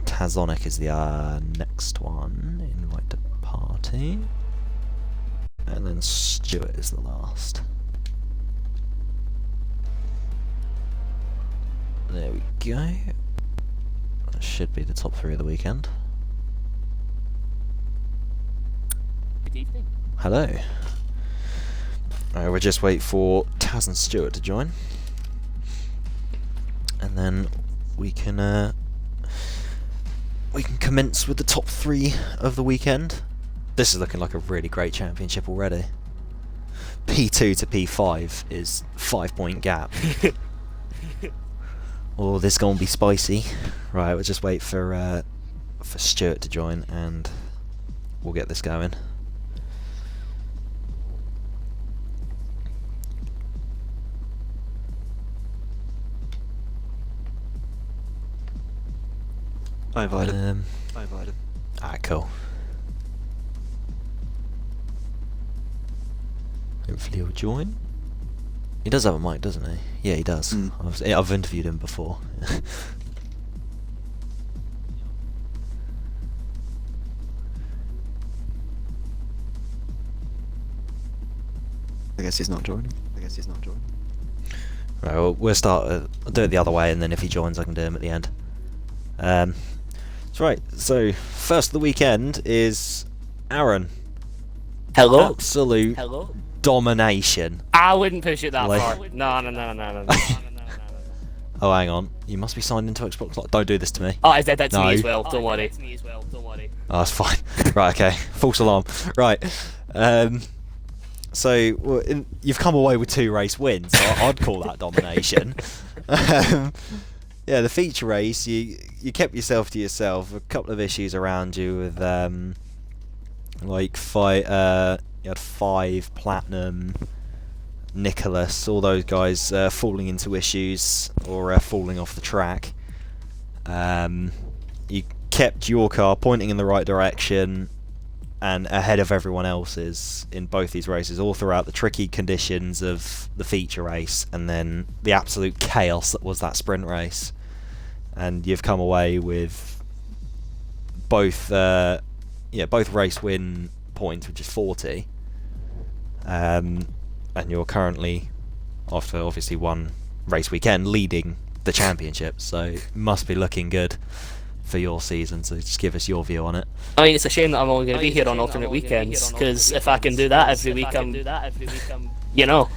A: Tazonic is the next one. Invite to party. And then Stewart is the last. There we go. That should be the top 3 of the weekend.
B: Good evening.
A: Hello. Alright, we'll just wait for Taz and Stewart to join. And then we can commence with the top 3 of the weekend. This is looking like a really great championship already. P2 to P5 is 5-point gap. Oh, this is gonna be spicy. Right, we'll just wait for Stewart to join, and we'll get this going.
C: I invited him.
A: Alright, cool. Hopefully he'll join. He does have a mic, doesn't he? Yeah, he does. I've interviewed him before.
C: I guess he's not joining.
A: Right, well, we'll start. I'll do it the other way, and then if he joins, I can do him at the end. That's right. So first of the weekend is Aaron.
B: Hello.
A: Absolute
B: Hello.
A: domination.
B: I wouldn't push it that
A: Like-
B: far. No.
A: Oh, hang on. You must be signed into Xbox Live. Don't do this to me.
B: Oh, I said that to
A: No.
B: me as well. Don't worry.
A: Oh, that's fine. Right, okay. False alarm. Right. So well, you've come away with 2 race wins. So I'd call that domination. Yeah, the feature race, you kept yourself to yourself. A couple of issues around you with you had 5 Platinum, Nicholas, all those guys falling into issues or falling off the track. You kept your car pointing in the right direction and ahead of everyone else's in both these races, all throughout the tricky conditions of the feature race and then the absolute chaos that was that sprint race. And you've come away with both race win points, which is 40. And you're currently, after obviously one race weekend, leading the championship. So must be looking good for your season. So just give us your view on it.
B: I mean, it's a shame that I'm only going to be here on alternate weekends, because if I can do that every week, I'm, you know.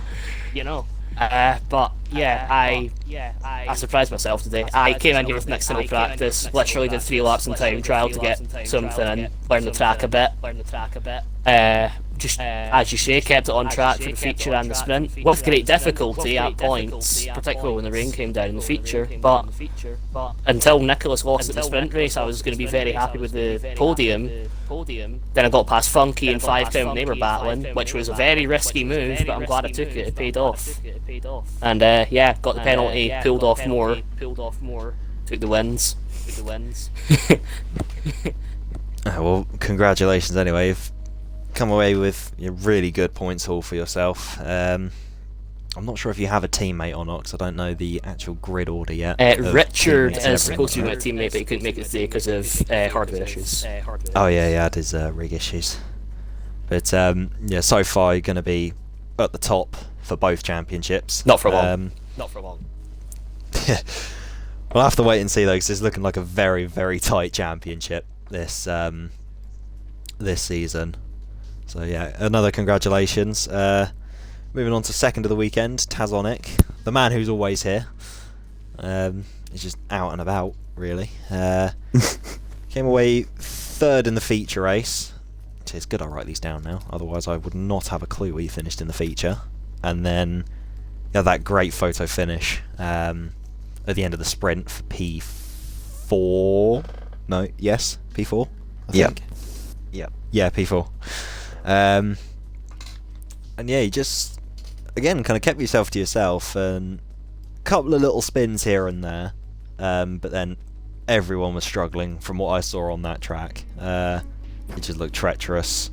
B: But yeah, I surprised myself today. I came in here with next to no practice, literally did 3 laps in time trial to get something and learn the track a bit. just as you say, kept it on track for the feature and the sprint, with great difficulty at points, particularly when the rain came down in the feature. But until Nicholas lost at the sprint race, I was going to be very happy with the podium. Then I got past Funky and 5 Crown when they were battling, which was a very risky move, but I'm glad I took it. It paid off. And yeah, got the penalty, pulled off more, took the wins.
A: Well, congratulations anyway. You've come away with a really good points haul for yourself. I'm not sure if you have a teammate or not, because I don't know the actual grid order yet.
B: Richard is supposed to be my teammate, but he couldn't make it today because of hardware issues.
A: Oh yeah, he had his rig issues. But yeah, so far you're going to be at the top for both championships.
B: Not for long.
A: We'll have to wait and see though, because it's looking like a very, very tight championship this this season. So yeah, another congratulations. Moving on to second of the weekend, Tazonic, the man who's always here. He's just out and about, really. Came away third in the feature race. It's good I write these down now, otherwise I would not have a clue where you finished in the feature. And then that great photo finish at the end of the sprint for P4. No, yes, P4. I think. Yeah, P4. And yeah, you just again kind of kept yourself to yourself, and a couple of little spins here and there, but then everyone was struggling from what I saw on that track. It just looked treacherous,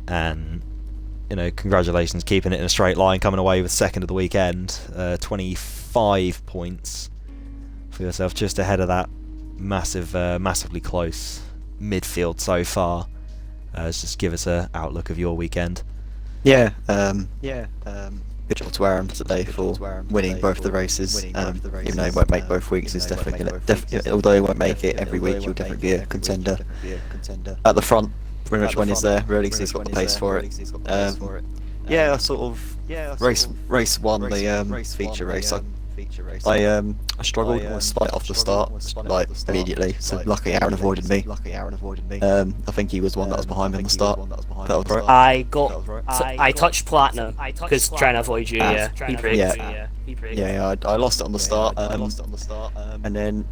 A: and you know, congratulations keeping it in a straight line, coming away with second of the weekend, 25 points for yourself, just ahead of that massively close midfield so far. Just give us a outlook of your weekend.
C: Good job to Aaron today for winning both the races. Even though he won't make both weeks, he's definitely gonna. Although he won't make it every week, he'll definitely be a contender at the front. Pretty much when he's there, really, because he's got the pace for it. I sort of race one, the feature race. I struggled with Spite off the start, like immediately. So luckily Aaron avoided me. I think he was one that was behind me on the start. That was right.
B: I touched Platinum because trying to avoid you. He braked.
C: I lost it on the start. And then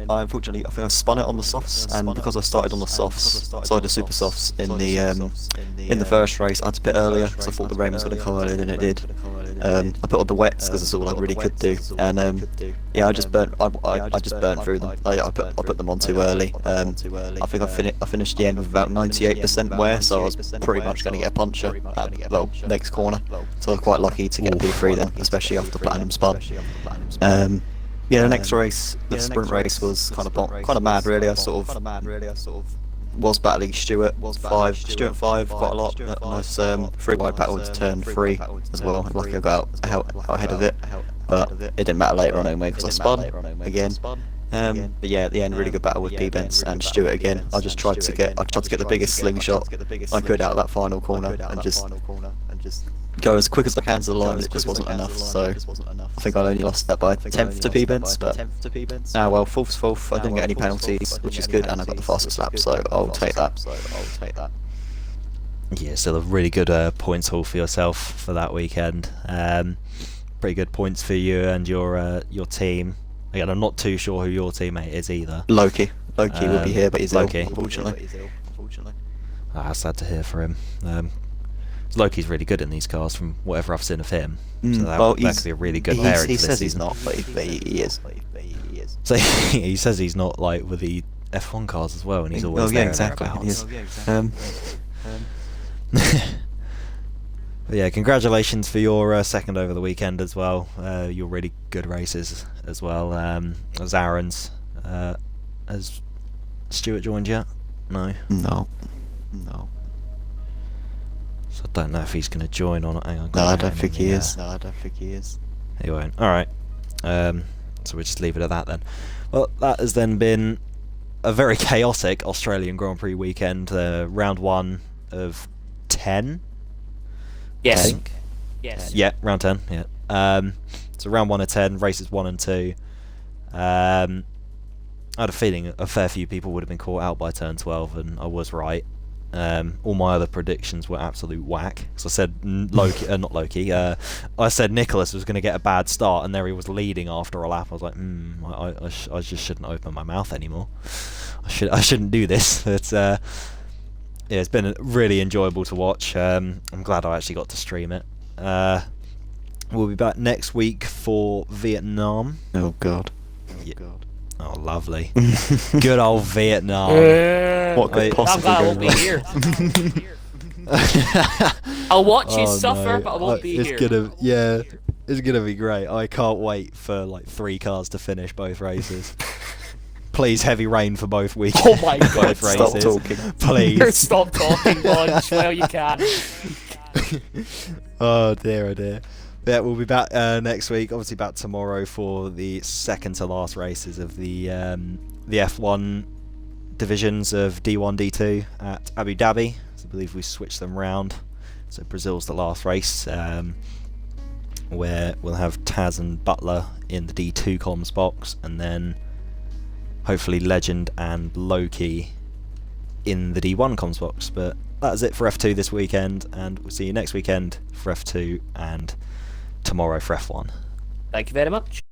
C: I unfortunately, I think I spun it on the softs, and because I started on the softs, so I did super softs in the first race, I had to pit earlier because I thought the rain was going to come earlier than it did. I put on the wets because that's all I really could do, and I just burnt. I just burnt through them. I put them on too early. I think I finished the end with about 98% wear, so I was pretty much going to get a puncher at next corner. So I was quite lucky to get a P3 then, especially after Platinum spun. The next race, the sprint race, was kind of mad really. I sort of was battling Stuart 5, quite a lot. Nice 3-wide battle into turn 3 as well. Lucky I got out ahead of it, but it didn't matter later on anyway because I spun again. But yeah, at the end, really good battle with P-Bents and Stuart again. I tried to get the biggest slingshot I could out of that final corner and just go as quick as I can to the line, but it just wasn't enough. So I think I only lost that by 10th to P-Bents, but well, 4th. I didn't get any penalties, which is good, and I got the fastest lap, so I'll take that.
A: Yeah, still a really good points haul for yourself for that weekend. Pretty good points for you and your team. Again, I'm not too sure who your teammate is either.
C: Loki will be here, but he's
A: Loki.
C: ill, unfortunately.
A: Sad to hear for him. Loki's really good in these cars from whatever I've seen of him. So that could be a really good pairing
C: He
A: for this
C: says
A: season.
C: he's not, but he is.
A: So he says he's not like with the F1 cars as well, and he's always there.
C: Exactly. He is.
A: But yeah, congratulations for your second over the weekend as well. Your really good races as well. As Aaron's. Has Stuart joined yet? No. So I don't know if he's going to join or not. Hang on.
C: No, I don't think he is.
A: He won't. Alright. So we'll just leave it at that then. Well, that has then been a very chaotic Australian Grand Prix weekend. Round 1 of 10?
B: Yes.
A: I think.
B: Yes.
A: Yeah, round 10, yeah. So round 1 of 10, races 1 and 2. I had a feeling a fair few people would have been caught out by turn 12, and I was right. All my other predictions were absolute whack. So I said Loki, not Loki. I said Nicholas was going to get a bad start, and there he was leading after a lap. I was like, I just shouldn't open my mouth anymore. I shouldn't do this. But yeah, it's been really enjoyable to watch. I'm glad I actually got to stream it. We'll be back next week for Vietnam.
C: Oh God.
A: Yeah. Oh, lovely. Good old Vietnam.
C: What could
B: I'm
C: possibly
B: glad I
C: go
B: won't be
C: wrong?
B: here. I'll watch you
A: Oh,
B: suffer,
A: no.
B: but I won't be
A: it's
B: here.
A: It's gonna be great. I can't wait for like 3 cars to finish both races. Please, heavy rain for both weekends.
B: Oh my God,
A: both
C: Stop
A: races.
C: talking.
A: Please.
B: Stop talking, Bunch. Well, you can.
A: Oh dear, oh dear. Yeah, we'll be back next week. Obviously, back tomorrow for the second to last races of the F1 divisions of D1, D2 at Abu Dhabi. So I believe we switched them round. So Brazil's the last race, where we'll have Taz and Butler in the D2 comms box, and then hopefully Legend and Loki in the D1 comms box. But that's it for F2 this weekend, and we'll see you next weekend for F2 and tomorrow for F1.
B: Thank you very much.